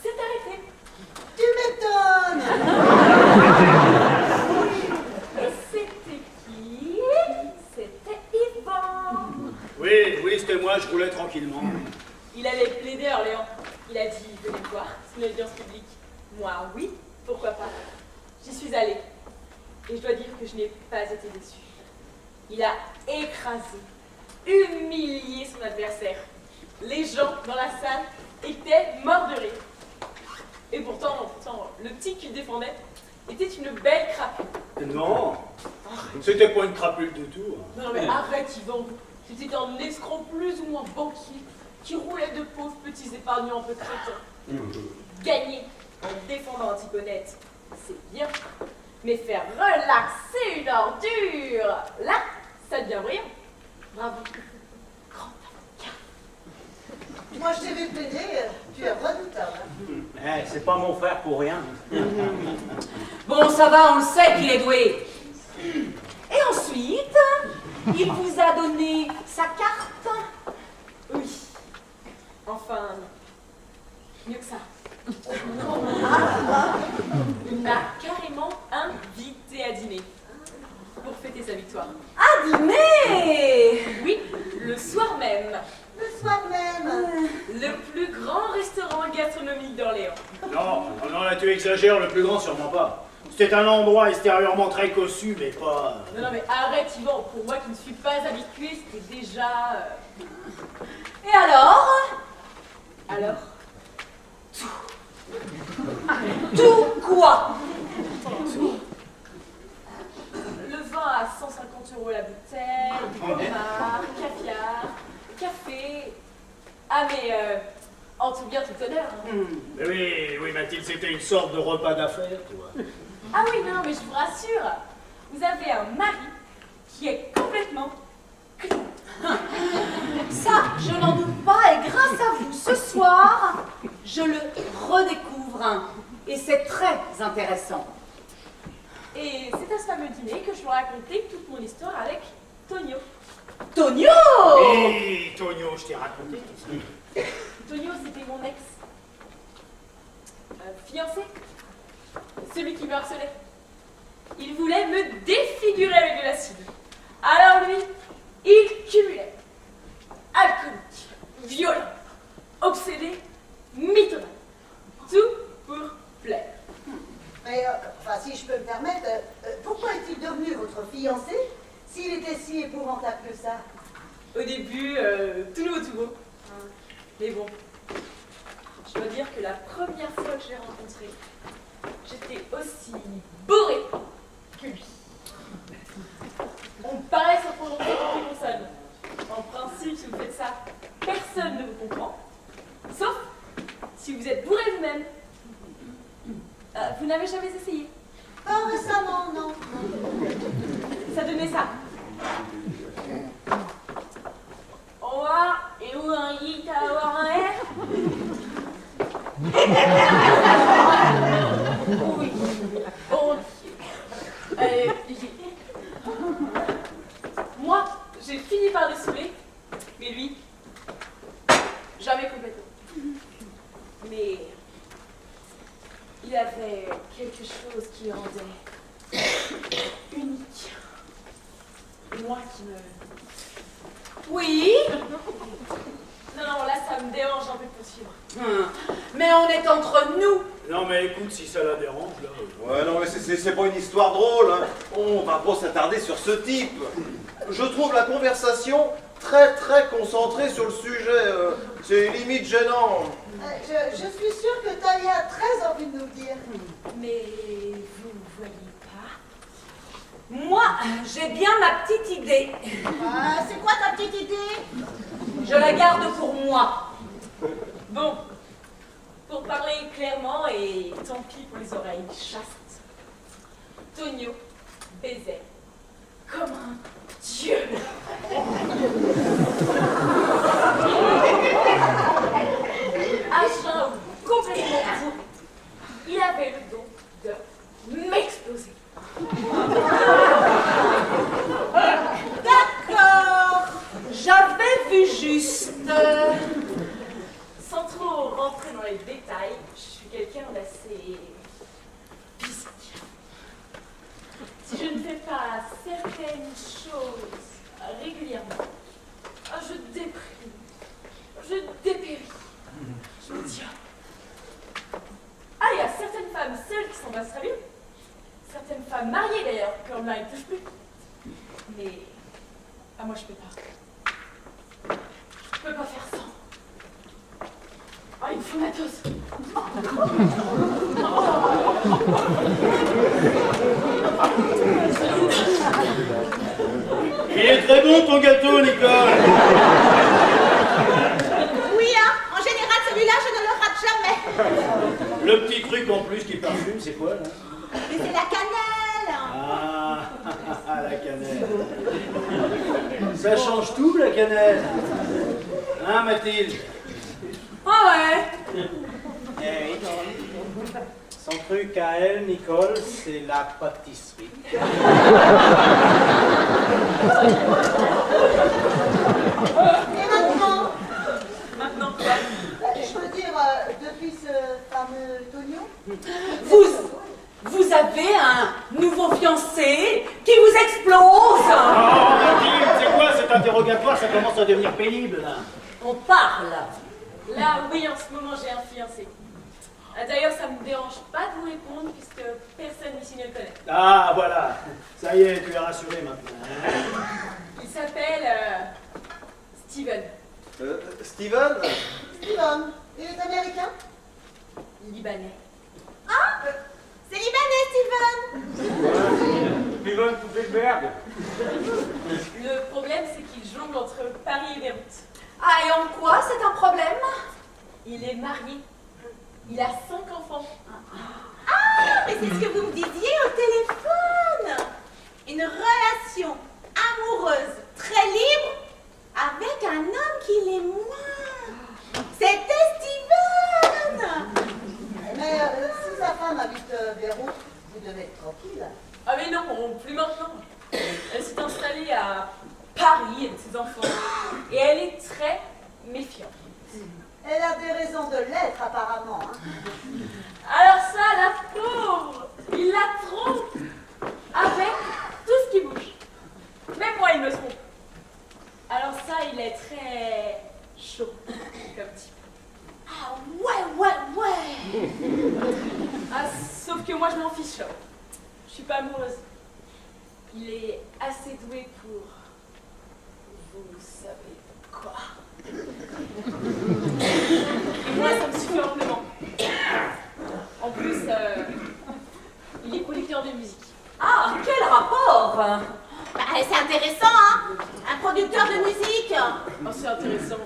s'est arrêtée. Tu m'étonnes. Et c'était qui? C'était Yvan. Oui, c'était moi, je roulais tranquillement. Il allait plaider à Orléans. Il a dit, venez me voir, c'est une audience publique. Moi, oui, pourquoi pas. J'y suis allée. Et je dois dire que je n'ai pas été déçue. Il a écrasé, humilié son adversaire. Les gens dans la salle étaient morts de rire. Et pourtant, le petit qu'il défendait était une belle crapule. Non, c'était pas une crapule du tout. Non, mais arrête, Yvan. C'était un escroc plus ou moins banquier qui roulait de pauvres petits épargnants un peu crétins. Gagner en défendant Antigonette, c'est bien. Mais faire relaxer une ordure, là, ça devient brillant. Bravo. Grand avocat. Moi, je t'ai vu plaider, tu es redoutable. C'est pas mon frère pour rien. Bon, ça va, on le sait qu'il est doué. Et ensuite, il vous a donné sa carte? Oui. Enfin, mieux que ça. Il m'a carrément invité à dîner pour fêter sa victoire. À dîner? Oui, le soir même. Le soir même. Le plus grand restaurant gastronomique d'Orléans. Non, là tu exagères, le plus grand sûrement pas. C'était un endroit extérieurement très cossu, mais pas... Non, mais arrête, Yvan. Pour moi qui ne suis pas habituée, c'était déjà... Et alors? Alors? Tout quoi? Le vin à 150 € la bouteille, homard, caviar, café. Ah, mais en tout bien, tout honneur. Hein. Mais oui, Mathilde, c'était une sorte de repas d'affaires, tu vois. Ah oui, non, mais je vous rassure, vous avez un mari qui est complètement clean. Ça, je n'en doute pas, et grâce à vous, ce soir, je le redécouvre. Et c'est très intéressant. Et c'est à ce fameux dîner que je vous racontais toute mon histoire avec Tonio. Tonio! Et Tonio, je t'ai raconté tout ça. Tonio, c'était mon ex. Fiancé. Celui qui me harcelait. Il voulait me défigurer avec de l'acide. Alors lui, il cumulait. Alcoolique, violent, obsédé, mythomane. Tout pour plaire. Mais, si je peux me permettre, pourquoi est-il devenu votre fiancé s'il était si épouvantable que ça? Au début, tout nouveau, tout beau. Mais bon, Je dois dire que la première fois que je l'ai rencontré, j'étais aussi bourrée que lui. On paraît se prononcer comme une consonne. En principe, si vous faites ça, personne ne vous comprend. Sauf si vous êtes bourré vous-même. Vous n'avez jamais essayé? Pas récemment, non. Ça donnait ça. On va et où un I, t'as avoir un R? Oui. Bon. Moi, j'ai fini par le saouler, mais lui, jamais complètement. Mais il avait quelque chose qui le rendait unique. Moi qui me... Oui? Non, là, ça me dérange un peu de suivre. Mais on est entre nous. Non mais écoute, si ça la dérange, là... Ouais, non, mais c'est pas une histoire drôle, hein. On va pas s'attarder sur ce type. Je trouve la conversation très concentrée sur le sujet. C'est limite gênant. Je suis sûre que Talia a très envie de nous le dire. Mais vous voyez pas? Moi, j'ai bien ma petite idée. C'est quoi ta petite idée? Je la garde pour moi. Bon, pour parler clairement, et tant pis pour les oreilles chastes, Tonio baisait comme un dieu. À jeun ou complètement fou, il avait le don de m'exploser. D'accord. J'avais vu juste. Sans trop rentrer dans les détails, je suis quelqu'un d'assez physique. Si je ne fais pas certaines choses régulièrement, je déprime, je dépéris. Je me dis, il y a certaines femmes seules qui s'en passent très bien. Certaines femmes mariées d'ailleurs, comme là, ils ne touchent plus. Mais, moi je peux pas. Je peux pas faire sans. Il me faut ma dose. Il est très bon ton gâteau, Nicole. Oui, en général, celui-là, je ne le rate jamais. Le petit truc en plus qui parfume, c'est quoi, là? Mais c'est la cannelle. Ah, la cannelle. Ça change tout, la cannelle. Hein, Mathilde? Ah ouais. Eh oui. Son truc à elle, Nicole, c'est la pâtisserie. Et maintenant, Maintenant quoi? je veux dire, depuis ce fameux Tonio, Vous avez un nouveau fiancé qui vous explose. Oh, Mathilde, c'est quoi cet interrogatoire? Ça commence à devenir pénible, là. On parle. Là, oui, en ce moment, j'ai un fiancé. D'ailleurs, ça me dérange pas de vous répondre puisque personne ici ne le connaît. Ah, voilà. Ça y est, tu l'as rassuré maintenant. Il s'appelle Steven. Steven? Steven, il est américain? Libanais. C'est libanais, Steven. Steven Kugelberg. Le problème, c'est qu'il jongle entre Paris et Beyrouth. Ah, et en quoi c'est un problème? Il est marié. Il a 5 enfants. Mais c'est ce que vous me disiez au téléphone. Une relation amoureuse très libre avec un homme qui l'est moins. C'était Steven. Mais si sa femme habite Beyrouth, vous devez être tranquille. Ah mais non, plus maintenant. Elle s'est installée à Paris avec ses enfants. Et elle est très méfiante. Elle a des raisons de l'être, apparemment. Alors ça, la pauvre, il la trompe avec tout ce qui bouge. Même moi, il me trompe. Alors ça, il est très chaud comme type. Ah ouais. Ah, sauf que moi, je m'en fiche. Je suis pas amoureuse. Il est assez doué pour... Vous savez quoi? Moi, ça me suffit amplement. En plus, il est producteur de musique. Ah, quel rapport? Bah, c'est intéressant, hein? Un producteur de musique. Oh, c'est intéressant.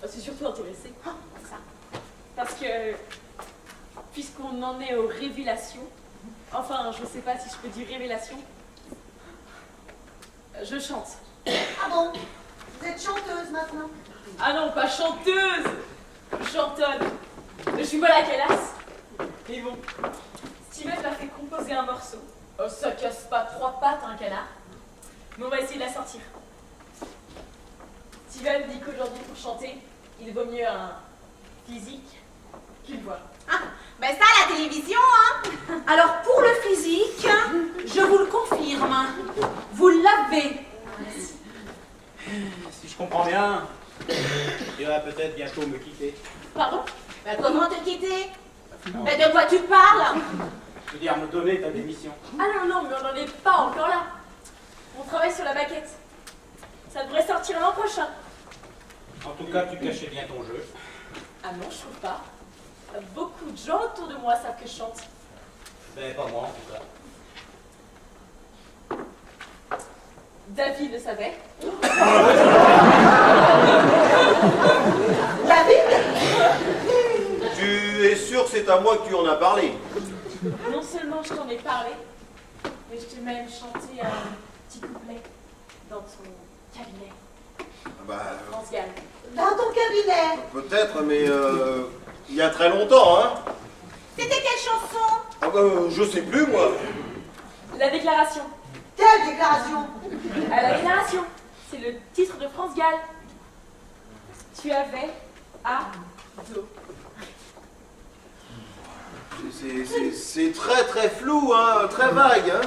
C'est surtout intéressé. Oh, ça. Parce que, puisqu'on en est aux révélations, enfin, je sais pas si je peux dire révélation, je chante. Ah bon? Vous êtes chanteuse maintenant? Ah non, pas chanteuse, chantonne. Je suis pas la calasse. Mais bon, Steven m'a fait composer un morceau. Oh, ça casse pas 3 pattes un canard. Mais on va essayer de la sortir. Steven dit qu'aujourd'hui, pour chanter, il vaut mieux un physique qu'une voix. Ah, ben ça, la télévision, hein? Alors, pour le physique, je vous le confirme, vous l'avez. Si je comprends bien, tu vas peut-être bientôt me quitter. Pardon? Ben comment te quitter? Non, Ben de quoi tu parles? je veux dire me donner ta démission. Ah non, non, mais on n'en est pas encore là. On travaille sur la maquette. Ça devrait sortir l'an prochain. En tout cas, tu cachais bien ton jeu. Ah non, je trouve pas. Beaucoup de gens autour de moi savent que je chante. Ben, pas moi en tout cas. David le savait. David? Tu es sûr que c'est à moi que tu en as parlé? Non seulement je t'en ai parlé, mais je t'ai même chanté un petit couplet dans ton cabinet, Bah, France Gall. Dans ton cabinet? peut-être, mais il y a très longtemps, hein? C'était quelle chanson? Ah bah, je sais plus, moi. La déclaration. Quelle déclaration? La déclaration, c'est le titre de France Gall. Tu avais ado. C'est très très flou, hein? Très vague, hein?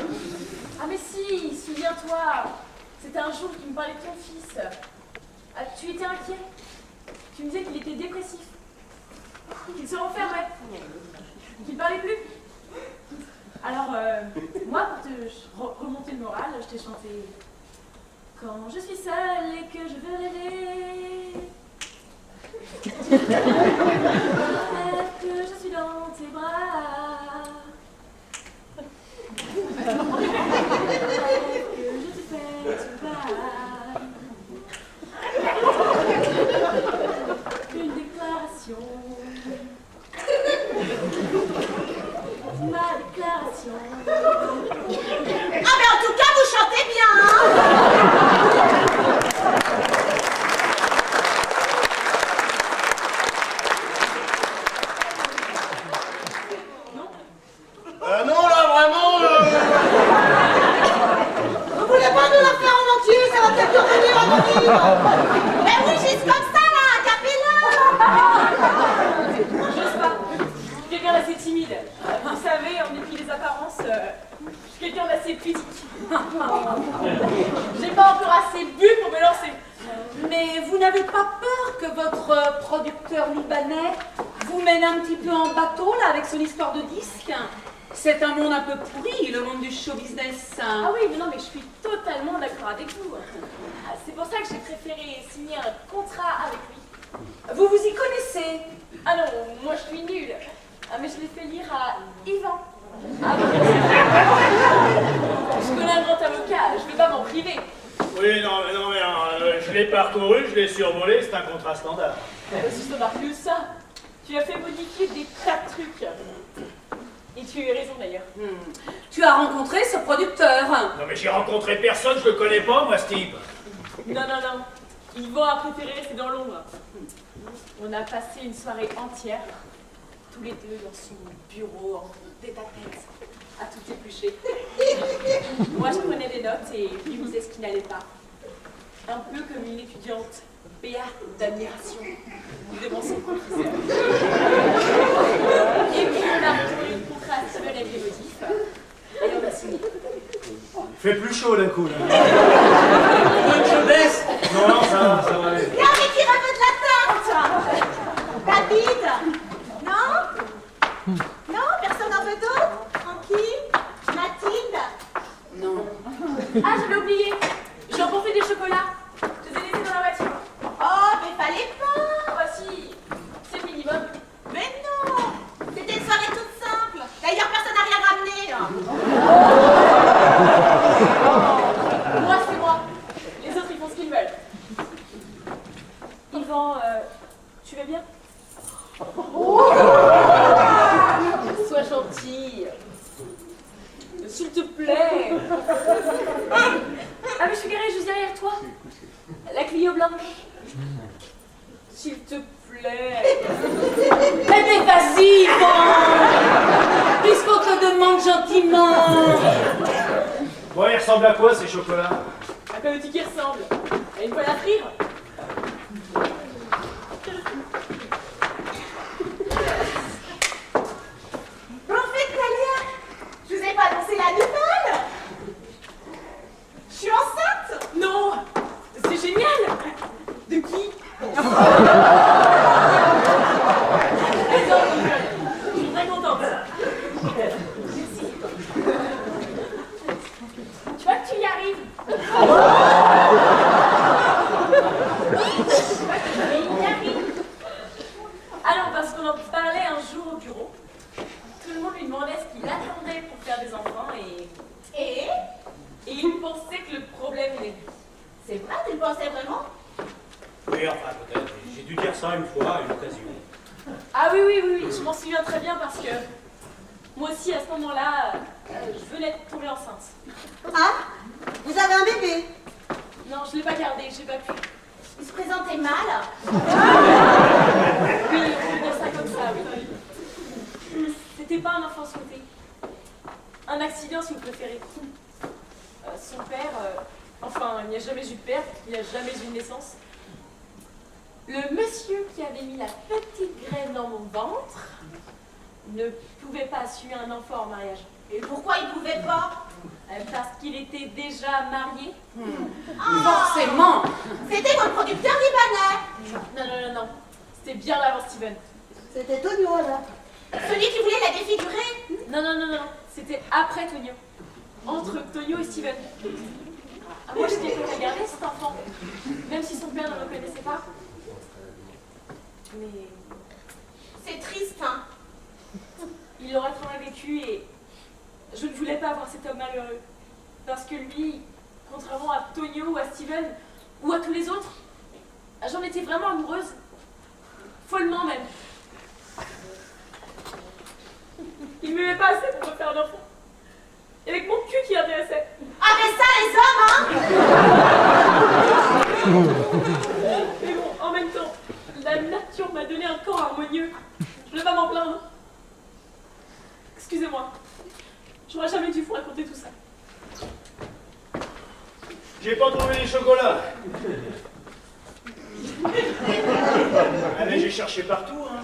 Ah mais si, souviens-toi, c'était un jour qu'il me parlait de ton fils. Ah, tu étais inquiet. Tu me disais qu'il était dépressif, qu'il se renfermait, qu'il ne parlait plus. Alors, moi, pour te remonter le moral, je t'ai chanté « Quand je suis seule et que je veux rêver, rêve que je suis dans tes bras, rêve que je te fais tout bas. Une déclaration. Ma déclaration. Ah mais en tout cas, vous chantez bien, hein? Non, là, vraiment... Vous voulez pas nous la faire en entier? Ça va peut-être revenir à mon livre. Ben oui, juste comme ça, là, a cappella. J'ose pas. Je suis quelqu'un d'assez timide. Vous savez, en dépit des apparences, je suis quelqu'un d'assez pudique. J'ai pas encore assez bu pour me lancer. Mais vous n'avez pas peur que votre producteur libanais vous mène un petit peu en bateau, là, avec son histoire de disque? C'est un monde un peu pourri, le monde du show business. Ah oui, mais non, mais je suis totalement d'accord avec vous. C'est pour ça que j'ai préféré signer un contrat avec lui. Vous vous y connaissez? Ah non, moi je suis nulle. Ah mais je l'ai fait lire à Yvan. Ah bon. Je connais un grand avocat, je vais pas m'en priver. Oui, non, mais je l'ai parcouru, je l'ai survolé, c'est un contrat standard. Si ça marque que ça, tu as fait modifier des tas de trucs. Et tu as eu raison d'ailleurs. Tu as rencontré ce producteur? Non, mais j'ai rencontré personne, je le connais pas, moi, Steve. Non, non, non. Yvan a préféré rester dans l'ombre. On a passé une soirée entière, tous les deux dans son bureau, en tête-à-tête, à tout éplucher. Moi, je prenais des notes et lui me disait ce qui n'allait pas. Un peu comme une étudiante béate d'admiration devant son professeur. Et puis, on a retrouvé une contrat à Steven avec les motifs et on a signé. Il fait plus chaud d'un coup, là. Je baisse. Non, ça va aller. Il y a un mec qui rêve de la tarte. David? Non? Non? Personne n'en veut d'autre? Tranquille? Mathilde? Non. Ah, j'avais oublié. J'ai emporté des chocolats. Je les ai laissés dans la voiture. Oh, mais fallait Ah, mais je suis garée juste derrière toi. La Clio blanche. S'il te plaît. Mais vas-y, Yvan, puisqu'on te demande gentiment. Bon, il ressemble à quoi ces chocolats? À quoi le ticket ressemble? À une poêle à frire? Bon, en fait, Talia, je vous ai pas annoncé la nouvelle. Je suis enceinte. Non! C'est génial! De qui? Je suis très contente. Merci. Tu vois que tu y arrives. Mais il y arrive. Alors, parce qu'on en parlait un jour au bureau, tout le monde lui demandait ce qu'il attendait pour faire des enfants et il pensait que le problème est... C'est vrai, tu le pensais vraiment? Oui, enfin, peut-être. J'ai dû dire ça une fois, à une occasion. Ah oui, je m'en souviens très bien parce que moi aussi, à ce moment-là, je venais de tomber enceinte. Ah, vous avez un bébé? Non, je ne l'ai pas gardé, j'ai pas pu. Il se présentait mal. Oui, on peut dire ça comme ça, oui. C'était pas un enfant souhaité. Un accident, si vous préférez. Son père, enfin, il n'y a jamais eu de père, il n'y a jamais eu de naissance. Le monsieur qui avait mis la petite graine dans mon ventre ne pouvait pas assumer un enfant en mariage. Et pourquoi il pouvait pas? Parce qu'il était déjà marié. Forcément. C'était votre producteur libanais. Non. C'était bien avant Steven. C'était Tonio, là. Celui qui voulait la défigurer. Non. C'était après Tonio. Entre Tonio et Steven. Ah, moi, j'étais prête à garder cet enfant. Même si son père ne le connaissait pas. Mais C'est triste, hein. il aurait trop mal vécu et je ne voulais pas avoir cet homme malheureux. Parce que lui, contrairement à Tonio ou à Steven, ou à tous les autres, j'en étais vraiment amoureuse. Follement même. Il m'aimait pas assez pour me faire un enfant. Et avec mon cul qui l'intéressait. Ah, mais ça, les hommes, hein. Mais bon, en même temps, la nature m'a donné un corps harmonieux. Je ne vais pas m'en plaindre. Excusez-moi. J'aurais jamais dû vous raconter tout ça. J'ai pas trouvé les chocolats. Ah, mais j'ai cherché partout, hein.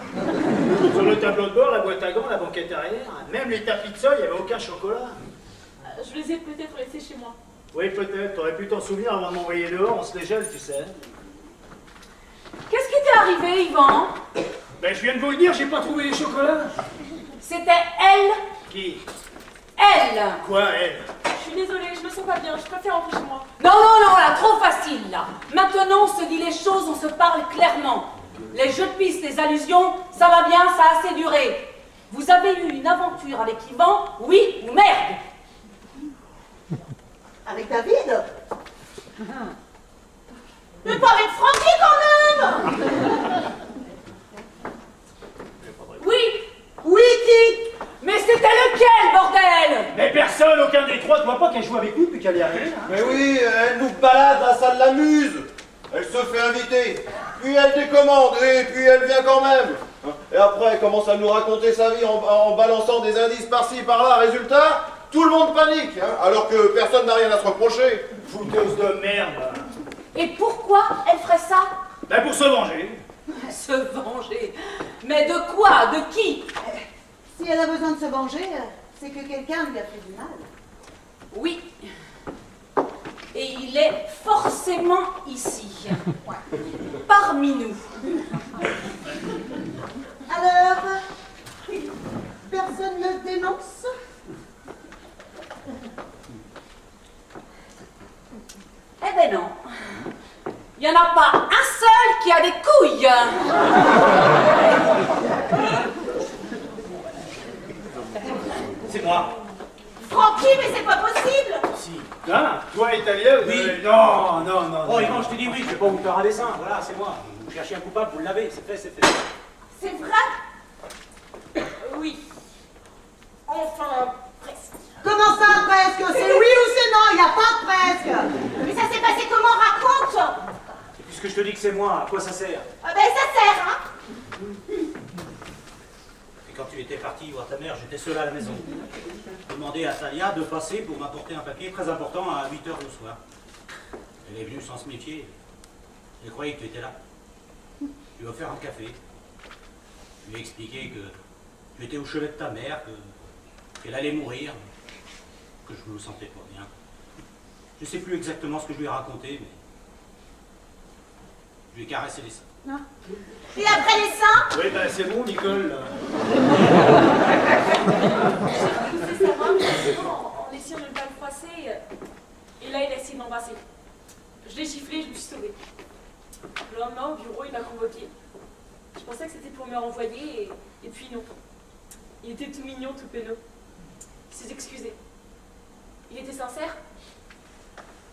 Sur le tableau de bord, la boîte à gants, la banquette arrière, même les tapis de sol, il n'y avait aucun chocolat. Je les ai peut-être laissés chez moi. Oui, peut-être. T'aurais pu t'en souvenir avant de m'envoyer dehors, on se les gèle, tu sais. Qu'est-ce qui t'est arrivé, Yvan? Ben, je viens de vous le dire, j'ai pas trouvé les chocolats. C'était elle. Qui? Elle. Quoi, elle? Je suis désolée, je me sens pas bien, je préfère rentrer chez moi. Non, là, trop facile, là. Maintenant, on se dit les choses, on se parle clairement. Les jeux de piste, les allusions, ça va bien, ça a assez duré. Vous avez eu une aventure avec Yvan, oui ou merde? Avec David? Mais pas avec Francky, quand même. Oui, qui? Mais c'était lequel, bordel? Mais personne, aucun des trois, tu vois pas qu'elle joue avec nous depuis qu'elle est arrivée, hein? Mais oui, elle nous balade, ça l'amuse. Elle se fait inviter, puis elle décommande, et puis elle vient quand même. Et après, elle commence à nous raconter sa vie en balançant des indices par-ci, par-là. Résultat, tout le monde panique, hein, alors que personne n'a rien à se reprocher. Fouteuse de merde. Et pourquoi elle ferait ça? Ben, pour se venger. Se venger? Mais de quoi? De qui? Si elle a besoin de se venger, c'est que quelqu'un lui a fait du mal. Oui. Et il est forcément ici. Parmi nous. Alors, personne ne dénonce? Eh ben non. Il n'y en a pas un seul qui a des couilles. C'est moi. Francky, mais c'est pas possible. Si. Hein? Toi, Italien? Oui. Non. Oh, Yvan, je te dis oui, je vais pas vous faire un dessin. Voilà, c'est moi. Vous cherchez un coupable, vous l'avez. C'est fait, c'est fait. C'est vrai. Oui. Enfin, presque. Comment ça, presque? C'est oui ou pas presque. Mais ça s'est passé comment? Raconte. Et puisque je te dis que c'est moi, à quoi ça sert? Ah ben ça sert, hein. Et quand tu étais parti voir ta mère, j'étais seul à la maison. J'ai demandé à Talia de passer pour m'apporter un papier très important à 8 h le soir. Elle est venue sans se méfier. Je croyais que tu étais là. Je lui ai offert un café. Je lui ai expliqué que tu étais au chevet de ta mère, qu'elle allait mourir, que je me sentais pas bien. Je sais plus exactement ce que je lui ai raconté, mais je lui ai caressé les seins. Et après les seins? Oui, ben c'est bon, Nicole. J'ai poussé sa main en essayant de ne pas le froisser. Et là, il a essayé de m'embrasser. Je l'ai giflé, je me suis sauvée. Le lendemain, au bureau, il m'a convoqué. Je pensais que c'était pour me renvoyer, et puis non. Il était tout mignon, tout penaud. Il s'est excusé. Il était sincère.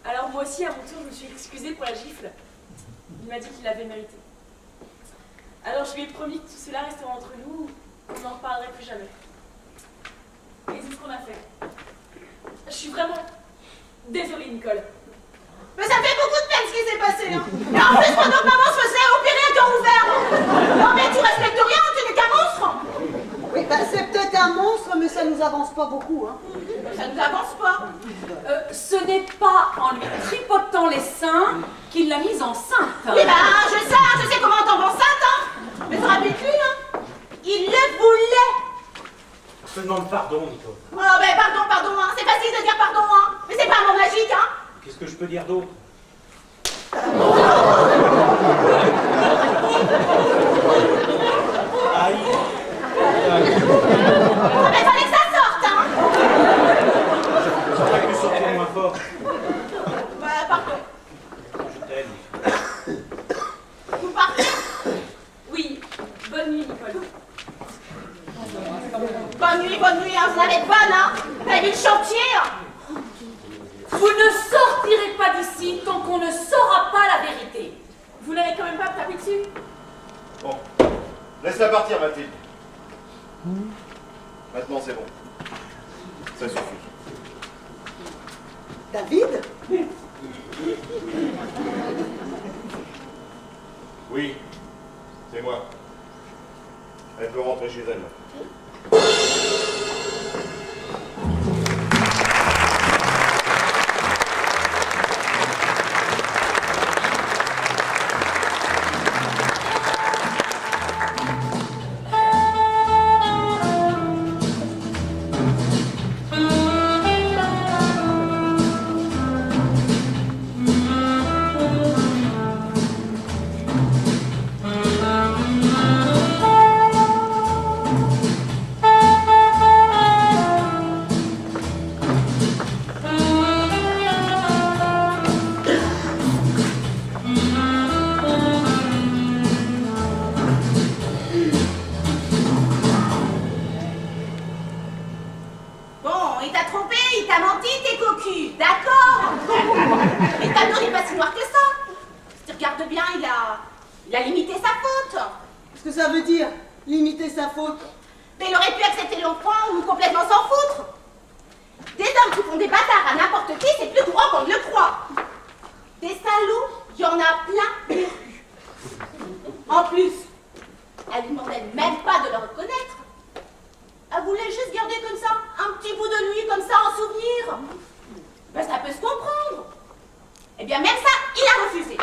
Alors moi aussi, à mon tour, je me suis excusée pour la gifle. Il m'a dit qu'il l'avait mérité. Alors je lui ai promis que tout cela resterait entre nous, qu'on n'en reparlerait plus jamais. Et c'est ce qu'on a fait. Je suis vraiment désolée, Nicole. Mais ça fait beaucoup de peine ce qui s'est passé, hein. Et en plus, pendant que maman se faisait opérer à cœur ouvert. Non mais tu respectes rien, tu n'es qu'un monstre. Oui, bah, c'est peut-être un monstre, mais ça nous avance pas beaucoup, hein. Ça nous avance pas. Ce n'est pas en lui tripotant les seins qu'il l'a mise enceinte. Oui, bah, je sais comment tomber enceinte, hein. Mais te rappelles-tu, hein. Il le voulait. Je te demande pardon, Nicole. Oh, ben, pardon, hein. C'est facile de dire pardon, hein. Mais c'est pas un mot magique, hein. Qu'est-ce que je peux dire d'autre? Aïe. Ah, mais fallait que ça sorte, hein. J'aurais pu sortir moins fort. Bah, pardon. Je t'aime. Vous partez? Oui, bonne nuit, Nicole. Bonne nuit, hein. Vous n'avez pas, hein. Vous avez vu le chantier, hein. Vous ne sortirez pas d'ici tant qu'on ne saura pas la vérité. Vous n'allez quand même pas me taper dessus? Bon, laisse-la partir, Mathilde. Maintenant, c'est bon. Ça suffit. David? Oui, c'est moi. Elle peut rentrer chez elle. Bon, il t'a trompé, il t'a menti, t'es cocu, d'accord. Mais le tableau n'est pas si noir que ça. Si tu regardes bien, il a limité sa faute. Qu'est-ce que ça veut dire, limiter sa faute? Mais il aurait pu accepter l'enfant ou complètement s'en foutre. Des hommes qui font des bâtards à n'importe qui, c'est plus courant qu'on ne le croit. Des salauds, il y en a plein les rues. En plus, elle lui demandait même pas de le reconnaître. Elle voulait juste garder comme ça, un petit bout de lui comme ça en souvenir. Ben ça peut se comprendre. Eh bien même ça, il a refusé.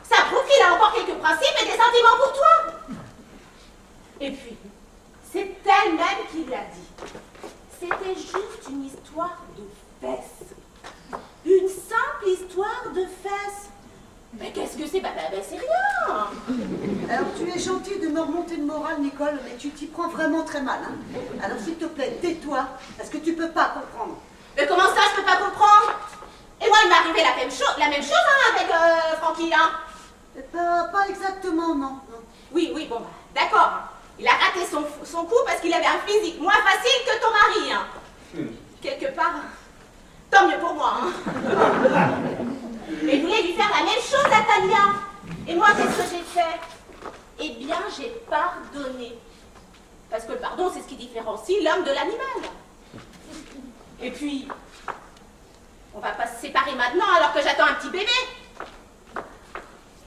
Ça prouve qu'il a encore quelques principes et des sentiments pour toi. Et puis, c'est elle-même qui l'a dit. C'était juste une histoire de fesses. Une simple histoire de fesses. Mais qu'est-ce que c'est? Ben, c'est rien. Alors, tu es gentil de me remonter le moral, Nicole, mais tu t'y prends vraiment très mal, hein. Alors, s'il te plaît, tais-toi, parce que tu peux pas comprendre. Mais comment ça, je peux pas comprendre? Et moi, il m'est arrivé la même chose hein, avec Francky, hein. Pas exactement, non. Oui, bon, d'accord. Il a raté son coup parce qu'il avait un physique moins facile que ton mari, hein. Quelque part, tant mieux pour moi, hein. Mais il voulait lui faire la même chose à Talia. Et moi, qu'est-ce que j'ai fait? Eh bien, j'ai pardonné. Parce que le pardon, c'est ce qui différencie l'homme de l'animal. Et puis, On va pas se séparer maintenant alors que j'attends un petit bébé.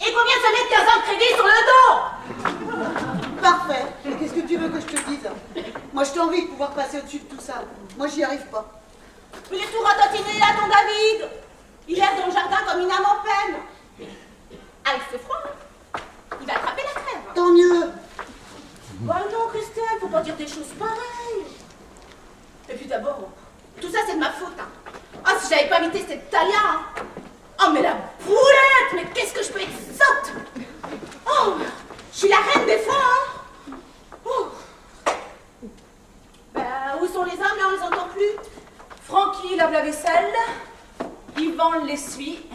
Et combien ça met 15 ans de crédit sur le dos? Parfait. Qu'est-ce que tu veux que je te dise? Moi, je t'ai envie de pouvoir passer au-dessus de tout ça. Moi, j'y arrive pas. Il est tout ratatiné là, ton David. Il erre dans le jardin comme une âme en peine. Ah, il fait froid, hein. Il va attraper la crève. Tant mieux. Bah non, Christelle, faut pas dire des choses pareilles. Et puis d'abord, tout ça c'est de ma faute. Hein. Ah, si j'avais pas invité cette Talia. Hein. Oh, mais la boulette. Mais qu'est-ce que je peux être sotte. Oh, je suis la reine des fois. Hein. Oh. Ben, où sont les hommes là, on les entend plus. Francky lave la vaisselle, Yvan l'essuie,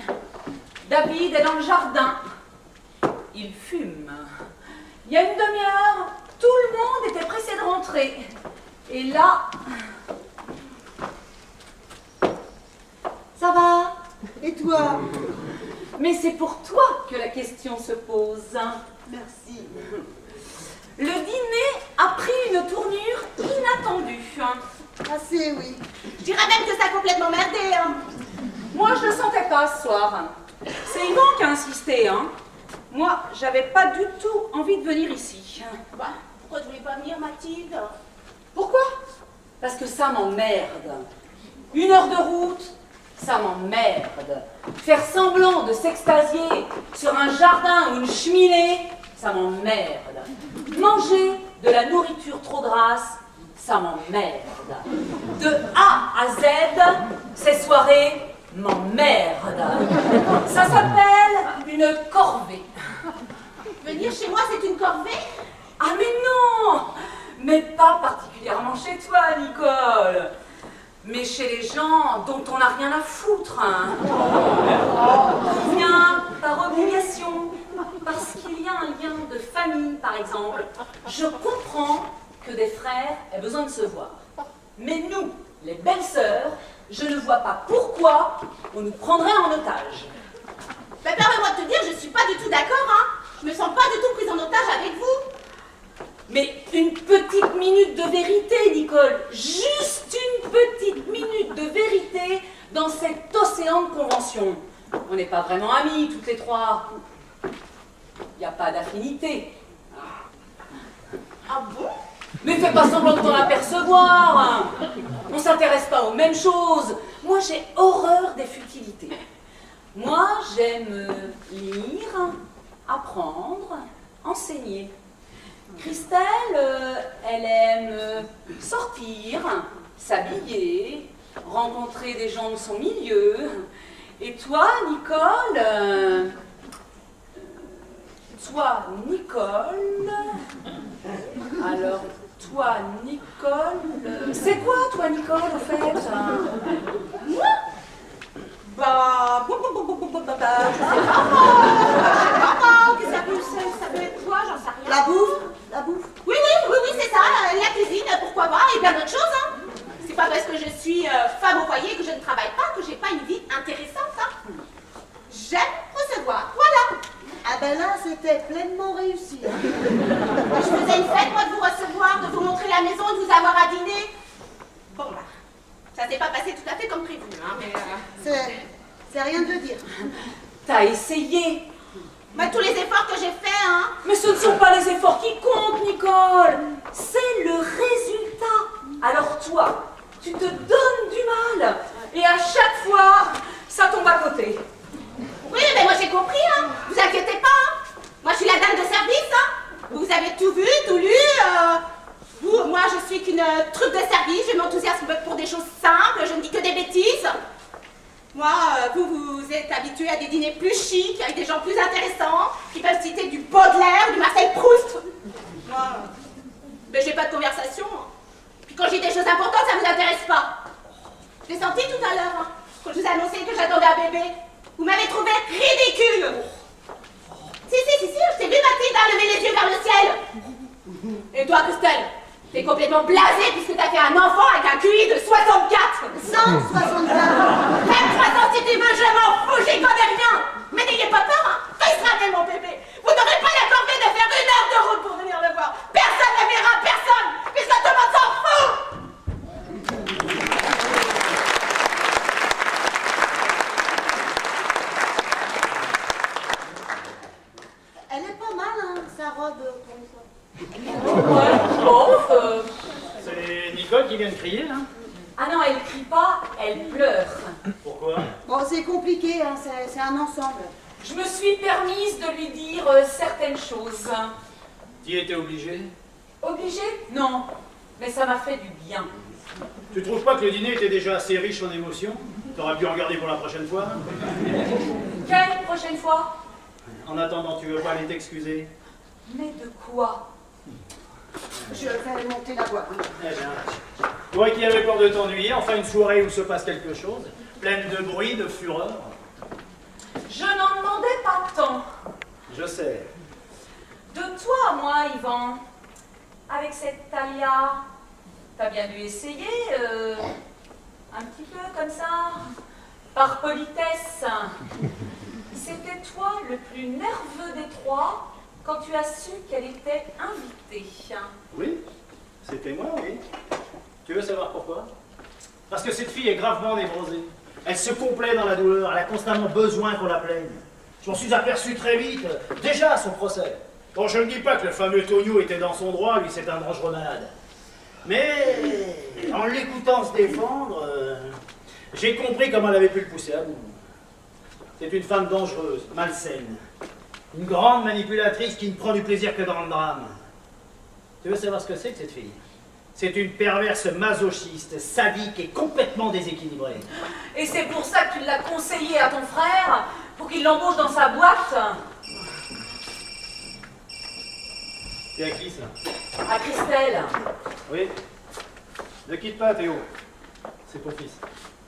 David est dans le jardin. Il fume. Il y a une demi-heure, tout le monde était pressé de rentrer. Et là... Ça va? Et toi? Mais c'est pour toi que la question se pose. Merci. Le dîner a pris une tournure inattendue. Assez, oui. Je dirais même que ça a complètement merdé. Hein. Moi, je le sentais pas ce soir. C'est Yvan qui a insisté, hein. Moi, j'avais pas du tout envie de venir ici. Bah, pourquoi tu voulais pas venir, Mathilde? Pourquoi? Parce que ça m'emmerde. 1 heure de route, ça m'emmerde. Faire semblant de s'extasier sur un jardin ou une cheminée, ça m'emmerde. Manger de la nourriture trop grasse, ça m'emmerde. De A à Z, ces soirées m'emmerdent. Ça s'appelle une corvée. Venir chez moi, c'est une corvée? Ah mais non! Mais pas particulièrement chez toi, Nicole. Mais chez les gens dont on n'a rien à foutre. Hein. On vient par obligation, parce qu'il y a un lien de famille, par exemple. Je comprends que des frères aient besoin de se voir. Mais nous, les belles sœurs, je ne vois pas pourquoi on nous prendrait en otage. Ben, permets-moi de te dire, je suis pas du tout d'accord, hein. Je me sens pas du tout prise en otage avec vous. Mais une petite minute de vérité, Nicole. Juste une petite minute de vérité dans cet océan de conventions. On n'est pas vraiment amis, toutes les trois. Il n'y a pas d'affinité. Ah bon? Mais fais pas semblant de t'en apercevoir. On s'intéresse pas aux mêmes choses. Moi, j'ai horreur des futilités. Moi, j'aime lire, apprendre, enseigner. Christelle, elle aime sortir, s'habiller, rencontrer des gens de son milieu. Et toi, Nicole, alors toi, Nicole, c'est quoi, toi, Nicole, au fait? Moi? Bah, je sais pas, qu'est-ce que ça peut être quoi, j'en sais rien. La bouffe? La bouffe? Oui, c'est ça, la cuisine, pourquoi pas, et plein d'autres choses, hein. C'est pas parce que je suis femme au foyer que je ne travaille pas, que j'ai pas une vie intéressante, hein. J'aime recevoir, voilà. Ah ben là, c'était pleinement réussi. Hein. Je faisais une fête, moi, de vous recevoir, de vous montrer la maison, de vous avoir à dîner. Bon, bah, ça s'est pas passé tout à fait comme prévu, hein, mais... C'est rien de dire. T'as essayé. Bah, tous les efforts que j'ai faits, hein. Mais ce ne sont pas les efforts qui comptent, Nicole. C'est le résultat. Alors toi, tu te donnes du mal. Et à chaque fois, ça tombe à côté. Oui, mais moi j'ai compris, hein. Vous inquiétez pas, hein. Moi je suis la dame de service, hein. Vous avez tout vu, tout lu. Moi je suis qu'une troupe de service, je m'enthousiasme pour des choses simples, je ne dis que des bêtises. Moi, vous êtes habitués à des dîners plus chics, avec des gens plus intéressants, qui peuvent citer du Baudelaire ou du Marcel Proust. Moi, mais j'ai pas de conversation. Puis quand j'ai des choses importantes, ça vous intéresse pas. J'ai senti tout à l'heure, hein, quand je vous ai annoncé que j'attendais un bébé. Vous m'avez trouvé ridicule. Si, je t'ai vu, Mathilde, lever les yeux vers le ciel. Et toi, Christelle, t'es complètement blasée puisque t'as fait un enfant avec un QI de 64. 164. Même 3 ans si tu veux, je m'en fous, j'y connais rien. Mais n'ayez pas peur, hein. Quand il sera né, mon bébé, vous n'aurez pas la corvée de faire 1 heure de route pour venir le voir. Personne ne verra, personne, puisque tout le monde s'en fout. elle pleure. Pourquoi? Bon, c'est compliqué, hein, c'est un ensemble. Je me suis permise de lui dire certaines choses. Tu étais obligé? Obligée? Non, mais ça m'a fait du bien. Tu trouves pas que le dîner était déjà assez riche en émotions? T'aurais pu en garder pour la prochaine fois? Quelle prochaine fois? En attendant, tu veux pas aller t'excuser? Mais de quoi? Je vais monter la voix. Eh bien, toi qui avais peur de t'ennuyer, enfin une soirée où se passe quelque chose, pleine de bruit, de fureur. Je n'en demandais pas tant. Je sais. De toi à moi, Yvan, avec cette Talia, t'as bien dû essayer, un petit peu comme ça, par politesse. C'était toi le plus nerveux des trois quand tu as su qu'elle était invitée. Oui, c'était moi, oui. Tu veux savoir pourquoi? Parce que cette fille est gravement névrosée. Elle se complaît dans la douleur, elle a constamment besoin qu'on la plaigne. Je m'en suis aperçu très vite, déjà à son procès. Bon, je ne dis pas que le fameux Tonio était dans son droit, lui c'est un dangereux malade. Mais en l'écoutant se défendre, j'ai compris comment elle avait pu le pousser à bout. C'est une femme dangereuse, malsaine. Une grande manipulatrice qui ne prend du plaisir que dans le drame. Tu veux savoir ce que c'est que cette fille? C'est une perverse masochiste, sadique et complètement déséquilibrée. Et c'est pour ça que tu l'as conseillé à ton frère, pour qu'il l'embauche dans sa boîte? C'est à qui ça? À Christelle. Oui. Ne quitte pas, Théo. C'est ton fils.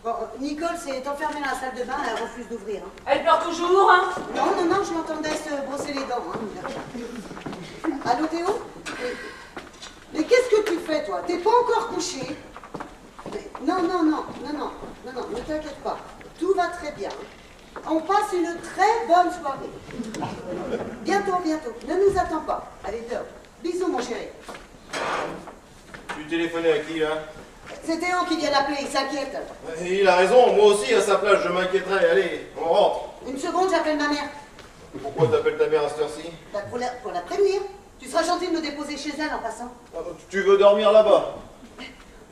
Bon, Nicole s'est enfermée dans la salle de bain, elle refuse d'ouvrir. Hein. Elle pleure toujours, hein? Non, je l'entendais se brosser les dents. Hein. Allô Théo? Mais qu'est-ce que tu fais toi? T'es pas encore couché? Non, ne t'inquiète pas. Tout va très bien. On passe une très bonne soirée. Bientôt. Ne nous attends pas. Allez, dehors. Bisous mon chéri. Tu téléphonais à qui, là? C'est Théo qui vient d'appeler, il s'inquiète. Il a raison, moi aussi, à sa place, je m'inquiéterais. Allez, on rentre. Une seconde, j'appelle ma mère. Pourquoi t'appelles ta mère à cette heure-ci? Bah, pour la prévenir. Tu seras gentil de me déposer chez elle en passant. Tu veux dormir là-bas?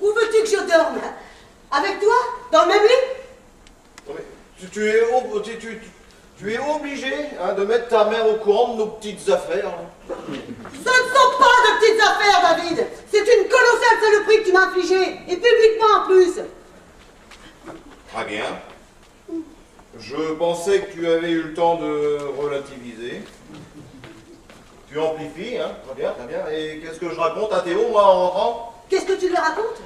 Où veux-tu que je dorme? Avec toi? Dans le même lit? Non, mais tu es obligé hein, de mettre ta mère au courant de nos petites affaires. Hein. Ce ne sont pas de petites affaires, David. C'est une colossale saloperie que tu m'as infligée. Et publiquement en plus. Très bien. Je pensais que tu avais eu le temps de relativiser. Tu amplifies, hein? Très bien. Et qu'est-ce que je raconte à Théo, moi, en rentrant? Qu'est-ce que tu lui racontes?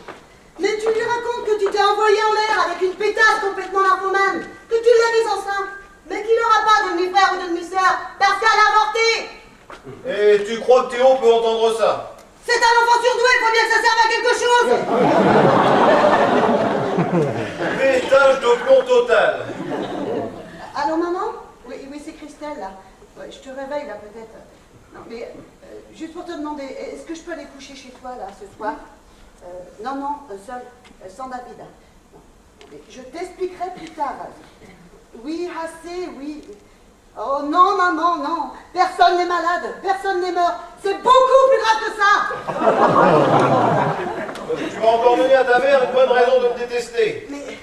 Mais tu lui racontes que tu t'es envoyé en l'air avec une pétasse complètement narcomane, que tu l'as mise enceinte, mais qu'il n'aura pas de demi-frère ou de demi-sœur parce qu'elle a avorté. Et tu crois que Théo peut entendre ça? C'est un enfant surdoué, il faut bien que ça serve à quelque chose. Pétage de plomb total. Allô, maman? Oui, c'est Christelle, là. Ouais, je te réveille, là, peut-être. Non, mais juste pour te demander, est-ce que je peux aller coucher chez toi, là, ce soir? Non, seul, sans David. Non. Mais je t'expliquerai plus tard. Oui, assez, oui. Oh non, maman, non. Personne n'est malade, personne n'est mort. C'est beaucoup plus grave que ça. Tu vas encore donner à ta mère une bonne raison de me détester. Mais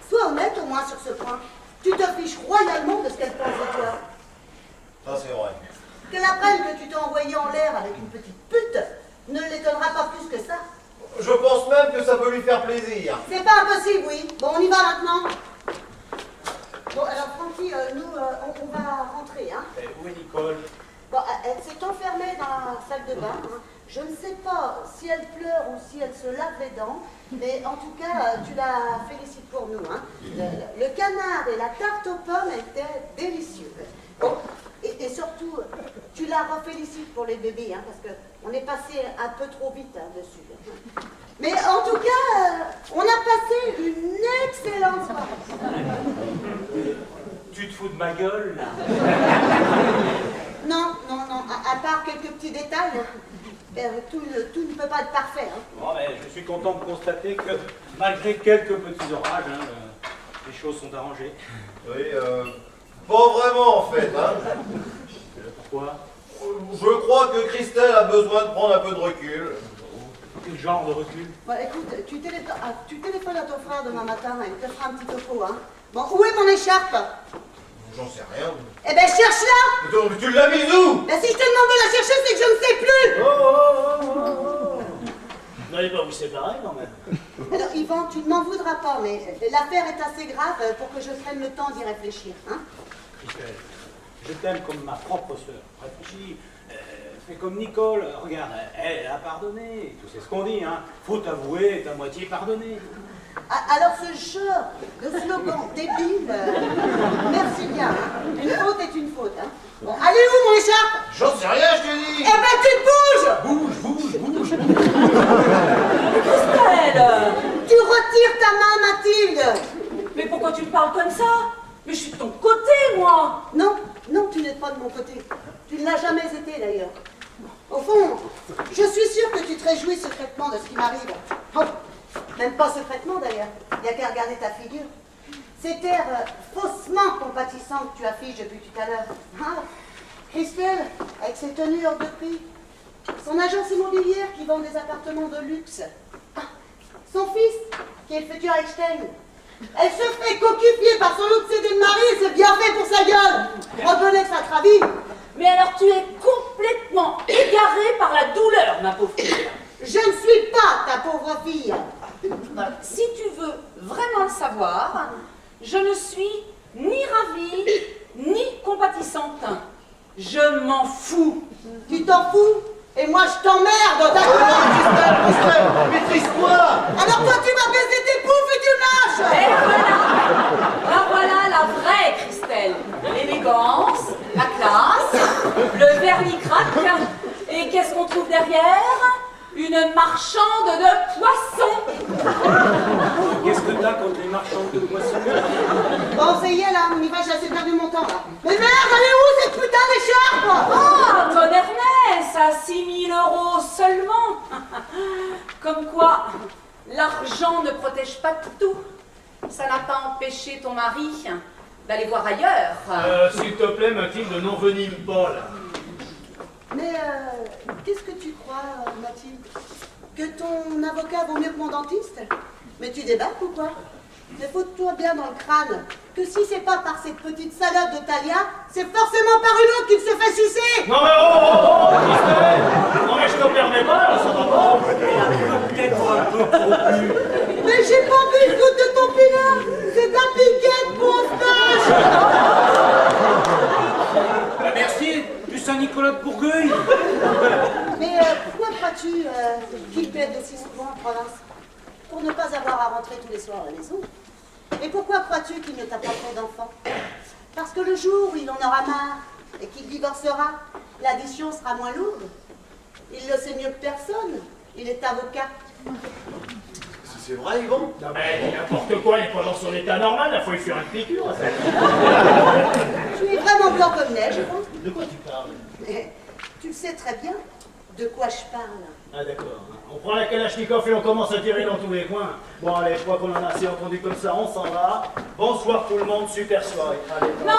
sois honnête au moins sur ce point. Tu te fiches royalement de ce qu'elle pense de toi. Ça, c'est vrai. Qu'elle apprenne que tu t'es envoyé en l'air avec une petite pute ne l'étonnera pas plus que ça. Je pense même que ça peut lui faire plaisir. C'est pas impossible, oui. Bon, on y va maintenant. Bon, alors, Francky, nous, on va rentrer, hein. Où est Nicole? Bon, elle s'est enfermée dans la salle de bain. Hein. Je ne sais pas si elle pleure ou si elle se lave les dents, mais en tout cas, tu la félicites pour nous, hein. Le canard et la tarte aux pommes étaient délicieux. Bon, et surtout, tu la refélicites pour les bébés, hein, parce qu'on est passé un peu trop vite hein, dessus. Mais en tout cas, on a passé une excellente soirée. Tu te fous de ma gueule, là? Non, à part quelques petits détails, tout ne peut pas être parfait. Hein. Bon, mais je suis content de constater que, malgré quelques petits orages, hein, les choses sont arrangées. Oui, pas vraiment, en fait. Hein. Pourquoi? Je crois que Christelle a besoin de prendre un peu de recul. Quel genre de recul? Bon, écoute, tu téléphones à ton frère demain matin, il te fera un petit topo, hein. Bon, où est mon écharpe? J'en sais rien. Eh ben, cherche-la! Mais tu l'as mise où? Ben, si je te demande de la chercher, c'est que je ne sais plus! Oh. Vous n'allez pas vous séparer quand même. Alors, Yvan, tu ne m'en voudras pas, mais l'affaire est assez grave pour que je prenne le temps d'y réfléchir, hein. Christelle, je t'aime comme ma propre sœur. Réfléchis. Fais comme Nicole. Regarde, elle a pardonné. Tu sais ce qu'on dit, hein. Faut avouer, est à moitié pardonné. Alors, ce genre de slogan débile, merci bien, hein. Une faute est une faute, hein. Bon, allez où, mon écharpe? J'en sais rien, je te dis. Eh ben, tu te bouges! Bouge. Christelle! Tu retires ta main, Mathilde! Mais pourquoi tu me parles comme ça? Mais je suis de ton côté, moi! Non, non, tu n'es pas de mon côté. Tu ne l'as jamais été, d'ailleurs. Au fond, je suis sûre que tu te réjouis secrètement de ce qui m'arrive. Oh, même pas secrètement, d'ailleurs. Il n'y a qu'à regarder ta figure. Cet air faussement compatissant que tu affiches depuis tout à l'heure. Ah, Christelle, avec ses tenues hors de prix. Son agence immobilière qui vend des appartements de luxe. Ah, son fils, qui est le futur Einstein. Elle se fait coquifier par son autre CD de mari et c'est bien fait pour sa gueule. Reconnais que ça travit. Mais alors tu es complètement égarée par la douleur, ma pauvre fille. Je ne suis pas ta pauvre fille. Voilà. Si tu veux vraiment le savoir, je ne suis ni ravie, ni compatissante. Je m'en fous. Tu t'en fous et moi je t'emmerde, d'accord? Christelle, maîtrise-toi. Alors toi tu vas baiser tes poufs et tu lâches. Et voilà la vraie Christelle. L'élégance, la classe, le vernis-craque. Et qu'est-ce qu'on trouve derrière? Une marchande de poissons. Qu'est-ce que t'as contre les marchands de poissons? Bon, ça y est là, on y va, j'ai assez perdu mon temps là. Mais merde, elle est où cette putain d'écharpe? Ah, ton Ernest, à 6 000 € seulement. Comme quoi, l'argent ne protège pas tout. Ça n'a pas empêché ton mari d'aller voir ailleurs. S'il te plaît, Mathilde, n'envenime pas là. Mais qu'est-ce que tu crois, Mathilde? Que ton avocat vaut mieux que mon dentiste? Mais tu débarques ou quoi? Mais fous-toi bien dans le crâne que si c'est pas par cette petite salope de Talia, c'est forcément par une autre qu'il se fait sucer! Non mais oh, Christelle! Non mais je te permets pas, là, ça va pas! Peut-être un peu trop plus. Mais j'ai pas bu le goût de ton pinard! C'est ta piquette, pauvre vache! Merci du Saint-Nicolas de Bourgueil. Mais pourquoi crois-tu qu'il plaide aussi souvent en province? Pour ne pas avoir à rentrer tous les soirs à la maison. Et pourquoi crois-tu qu'il ne t'a pas fait d'enfant? Parce que le jour où il en aura marre et qu'il divorcera, l'addition sera moins lourde. Il le sait mieux que personne. Il est avocat. C'est vrai, Yvan? Non mais n'importe quoi, il est pas dans son état normal, il faut lui faire une piqûre. Tu es vraiment blanc comme neige, je pense. De quoi tu parles? Mais tu sais très bien de quoi je parle. Ah d'accord. On prend la Kalachnikov et on commence à tirer dans tous les coins. Bon allez, je crois qu'on en a assez entendu comme ça, on s'en va. Bonsoir tout le monde, super soirée. Allez, Non,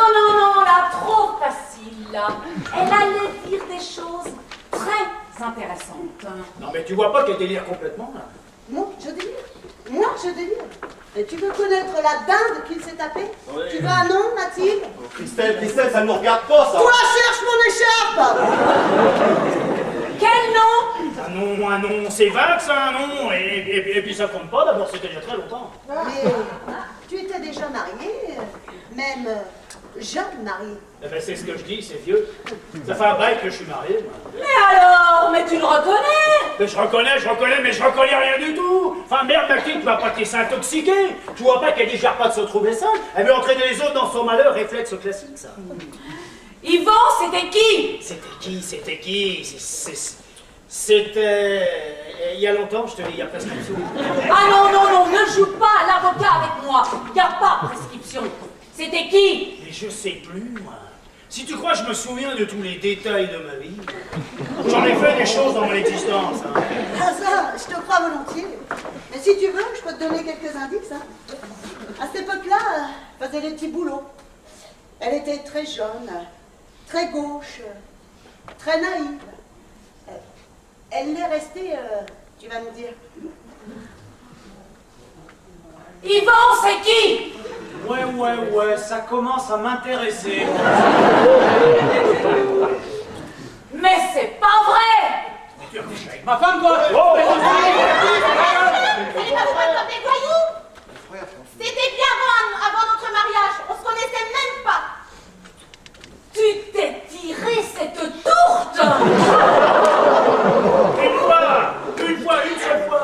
là, trop facile, là. Elle allait dire des choses très intéressantes. Non mais tu vois pas qu'elle délire complètement là? Moi, je délire. Moi, je délire. Et tu veux connaître la dinde qu'il s'est tapée? Oui. Tu veux un nom, Mathilde? Oh, Christelle, ça ne nous regarde pas, ça. Toi, cherche mon écharpe! Quel nom? Un nom, c'est vague ça, un nom. Et puis ça compte pas, d'abord c'était déjà très longtemps. Mais tu étais déjà marié, même jeune marié. Eh ben c'est ce que je dis, c'est vieux. Ça fait un bail que je suis marié, moi. Mais alors, mais tu le reconnais? Mais je reconnais, mais je reconnais rien du tout. Enfin merde, Mathilde, tu vas pas te laisser intoxiquer. Tu vois pas qu'elle digère pas de se trouver seule. Elle veut entraîner les autres dans son malheur, réflexe classique ça. Yvan, c'était qui? C'était qui? C'était... il y a longtemps, je te dis, il y a prescription. Ah non, ne joue pas à l'avocat avec moi. Y a pas prescription. C'était qui? Mais je sais plus, moi. Si tu crois que je me souviens de tous les détails de ma vie, j'en ai fait des choses dans mon existence. Hein. Ah ça, je te crois volontiers. Mais si tu veux, je peux te donner quelques indices. Hein. À cette époque-là, elle faisait des petits boulots. Elle était très jeune, très gauche, très naïve. Elle l'est restée Tu vas me dire. Yvan, c'est qui? Ouais, ça commence à m'intéresser. Mais c'est pas vrai! Tu as couché avec ma femme, quoi? Vous allez pas vous battre comme des voyous? C'était bien avant notre mariage. On se connaissait même pas. Tu t'es tiré cette tourte! Une seule fois.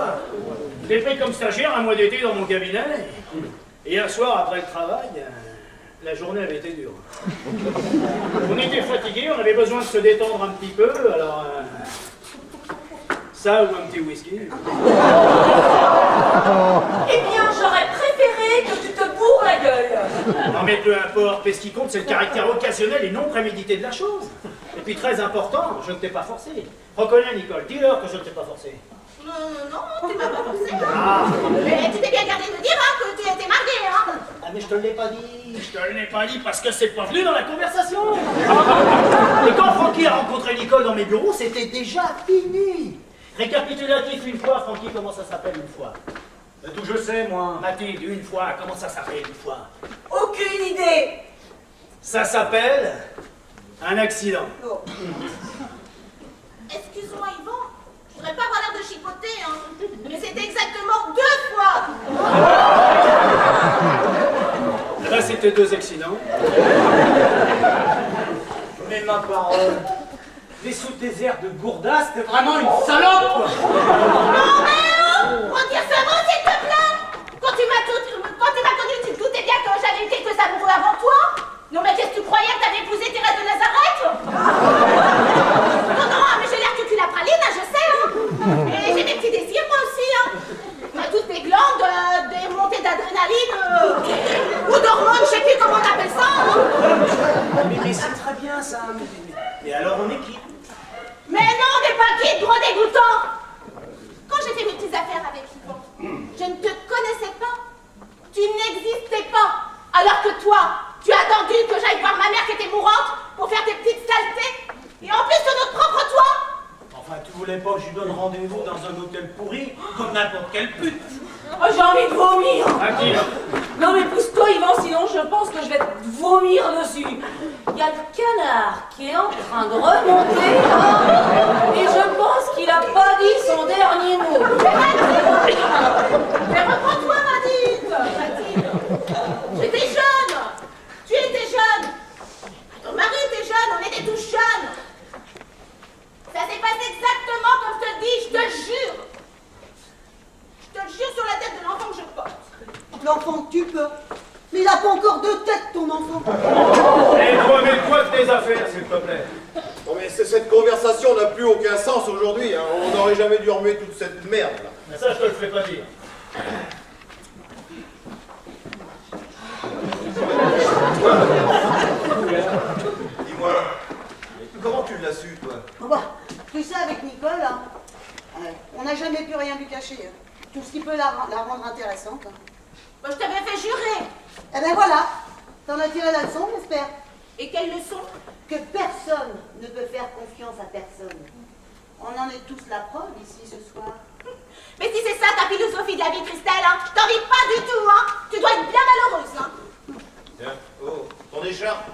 Je l'ai pris comme stagiaire un mois d'été dans mon cabinet. Et hier soir, après le travail, la journée avait été dure. On était fatigués, on avait besoin de se détendre un petit peu, alors... ça ou un petit whisky. Eh bien, j'aurais préféré que tu te bourres la gueule. Non mais peu importe, mais ce qui compte, c'est le caractère occasionnel et non prémédité de la chose. Et puis très important, je ne t'ai pas forcé. Reconnais, Nicole, dis-leur que je ne t'ai pas forcé. Non, tu m'as pas forcé. Mais tu t'es bien gardé de me dire que tu étais marié, hein. Ah mais je te l'ai pas dit. Je te l'ai pas dit parce que c'est pas venu dans la conversation. Et quand Francky a rencontré Nicole dans mes bureaux, c'était déjà fini. Récapitulatif une fois, Francky, comment ça s'appelle une fois? D'où je sais, moi. Mathilde, une fois, comment ça s'appelle une fois? Aucune idée. Ça s'appelle un accident. Oh. Excuse-moi, Yvan. Je voudrais pas avoir l'air de chipoter, hein. Mais c'était exactement 2 fois. Là, c'était 2 accidents. Mais ma parole. Les sous tes airs de gourda, c'était vraiment une salope, quoi. Non, mais on dire ce mot, s'il te plaît. Quand tu m'as connu, tu te doutais bien que j'avais eu quelques amoureux avant toi. Non, mais qu'est-ce que tu croyais que t'avais épousé Thérèse de Nazareth? Non, mais j'ai l'air cucul à praline, hein, je sais, hein. Et j'ai mes petits désirs, moi aussi, hein. Enfin, toutes mes glandes, des montées d'adrénaline, ou d'hormones, je sais plus comment on appelle ça, hein. Mais c'est très bien, ça. Et alors, on est qui? Mais non, on n'est pas quitte, gros dégoûtant. Quand j'ai fait mes petites affaires avec Yvan, je ne te connaissais pas. Tu n'existais pas. Alors que toi, tu as attendu que j'aille voir ma mère qui était mourante pour faire tes petites saletés. Et en plus sur notre propre toit. Enfin, tu voulais pas que je lui donne rendez-vous dans un hôtel pourri, comme n'importe quelle pute. Oh, j'ai envie de vomir. Mathilde. Non mais pousse-toi Yvan, sinon je pense que je vais te vomir dessus. Il y a le canard qui est en train de remonter là, et je pense qu'il a pas dit son dernier mot. Mais reprends-toi, Mathilde. J'étais jeune. Tu étais jeune. Ton mari était jeune, on était tous jeunes. Ça s'est passé exactement comme je te dis, je te jure. Je te jure sur la tête de l'enfant que je porte. L'enfant que tu peux. Mais il n'a pas encore 2 têtes, ton enfant. Et remets-toi de tes affaires, s'il te plaît. Bon, mais cette conversation n'a plus aucun sens aujourd'hui. Hein. On n'aurait jamais dû remettre toute cette merde là. Mais ça, je te le fais pas dire. Dis-moi, comment tu l'as su, toi? Oh bah, tu sais, avec Nicole, hein, on n'a jamais pu rien lui cacher. Hein. Tout ce qui peut la rendre intéressante. Hein. Moi, je t'avais fait jurer. Eh ben voilà, t'en as tiré la leçon, j'espère. Et quelle leçon? Que personne ne peut faire confiance à personne. On en est tous la preuve ici ce soir. Mais si c'est ça ta philosophie de la vie, Christelle, hein, je t'envie pas du tout, hein. Tu dois être bien malheureuse, hein. Tiens, oh, ton écharpe.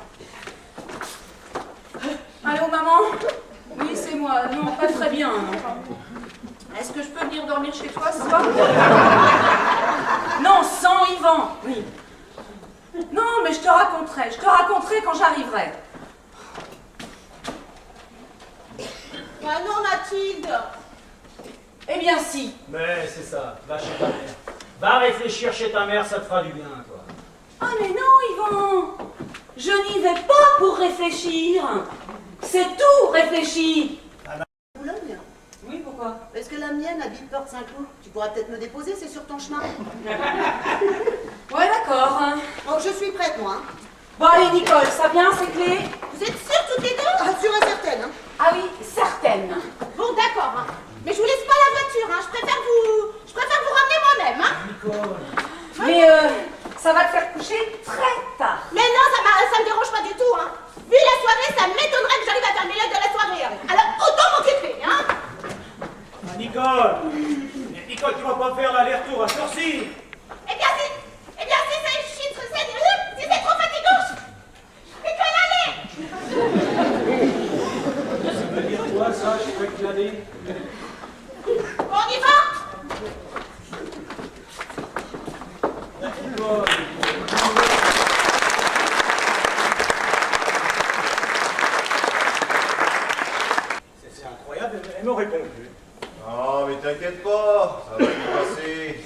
Allô maman? Oui c'est moi, non pas très bien. Est-ce que je peux venir dormir chez toi ce soir? Non, sans Yvan, oui. Non mais je te raconterai quand j'arriverai. Ah non, Mathilde. Eh bien si. Mais c'est ça, va chez ta mère. Va réfléchir chez ta mère, ça te fera du bien, toi. Ah mais non Yvan, je n'y vais pas pour réfléchir. C'est tout réfléchi. Boulogne. Oui, pourquoi? Parce que la mienne habite Porte Saint-Cloud. Tu pourras peut-être me déposer, c'est sur ton chemin. Ouais d'accord. Bon, je suis prête, moi. Hein. Bon allez Nicole, ça vient ces clés? Vous êtes sûres toutes les deux? Ah, sûre et certaine. Hein. Ah oui, certaine. Bon, d'accord, hein. Mais je vous laisse pas la voiture, hein. Je préfère vous ramener moi-même, hein. Mais ça va te faire coucher très tard. Mais non, ça me dérange pas du tout, hein. Vu la soirée, ça m'étonnerait que j'arrive à faire le mélange de la soirée. Alors, autant m'occuper, hein. Nicole. Mais Nicole, tu vas pas faire l'aller-retour à Surcy. Eh bien si c'est chitre, si c'est trop fatigant, allez. Ça veut dire quoi, ça, je peux te l'aller? On y va. Nicole. C'est incroyable, elle me répond plus. Non, mais t'inquiète pas, ça va bien passer.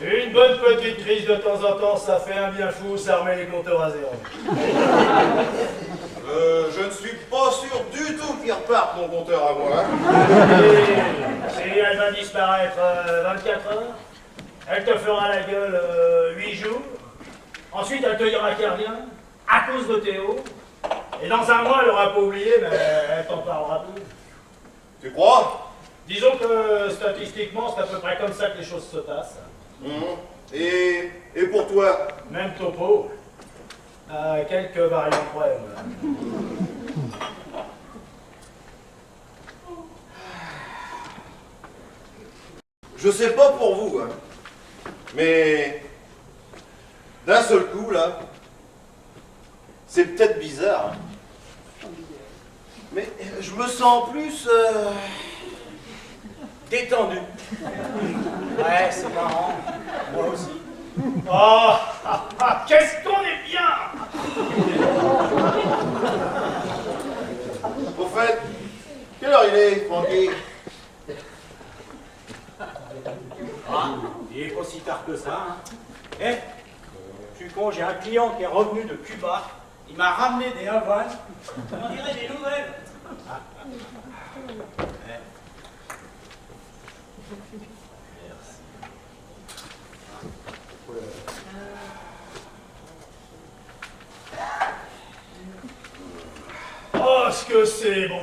Une bonne petite crise de temps en temps, ça fait un bien fou, ça remet les compteurs à zéro. Je ne suis pas sûr du tout qu'il reparte mon compteur à moi. Hein. Et elle va disparaître 24 heures. Elle te fera la gueule 8 jours. Ensuite, elle te dira qu'elle revient, à cause de Théo. Et dans un mois, elle aura pas oublié, mais elle t'en parlera plus. Tu crois? Disons que statistiquement, c'est à peu près comme ça que les choses se passent. Et pour toi? Même topo. Quelques variantes près. Je sais pas pour vous, hein, mais d'un seul coup, là, c'est peut-être bizarre, hein, mais je me sens plus détendu. Ouais, c'est marrant. Moi aussi. Oh, qu'est-ce qu'on est bien! Au fait, quelle heure il est, Francky? Ah, il est pas si tard que ça. Hein. Eh, je suis con, j'ai un client qui est revenu de Cuba. Il m'a ramené des Havanes. On dirait des nouvelles. Ah. Eh. Oh, ce que c'est bon!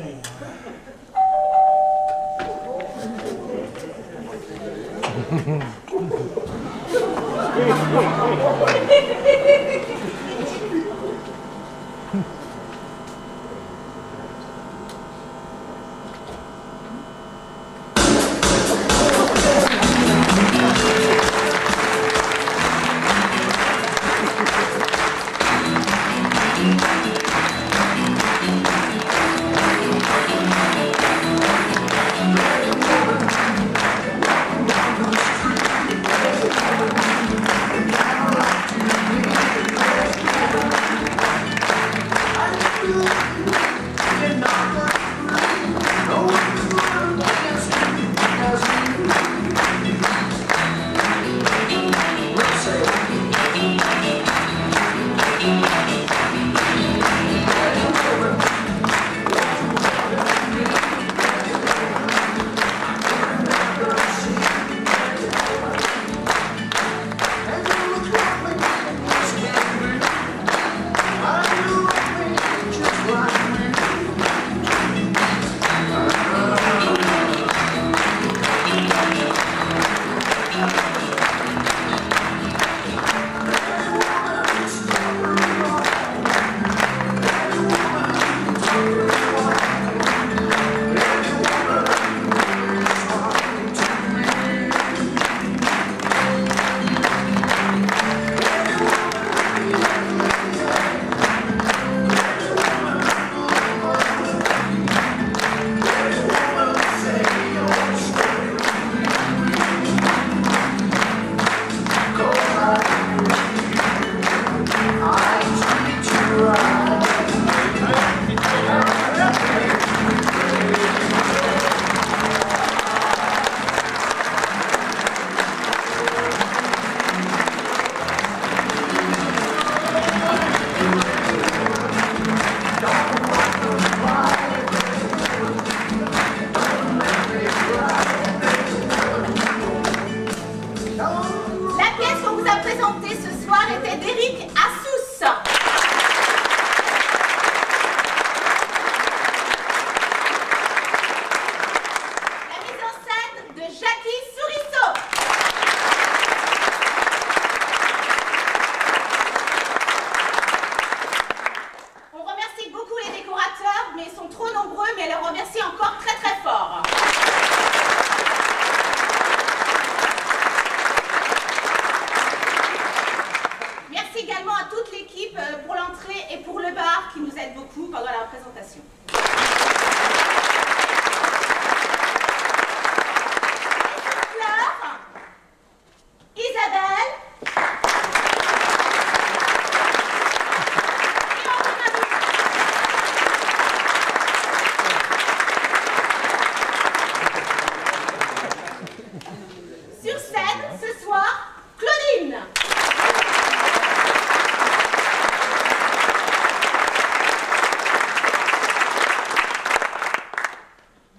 également à toute l'équipe pour l'entrée et pour le bar qui nous aide beaucoup pendant la présentation. Fleur, Isabelle, et Henri Marie. Sur scène, ce soir, Claudine.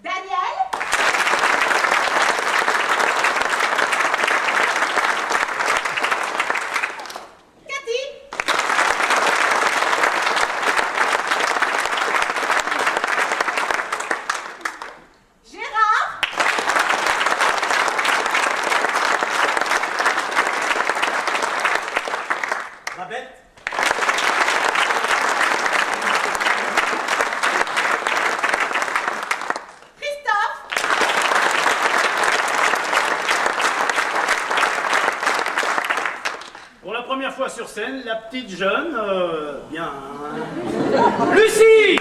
Daniel. Cathy. Gérard. Babette. Christophe. Pour la première fois sur scène, la petite jeune, bien... Lucie!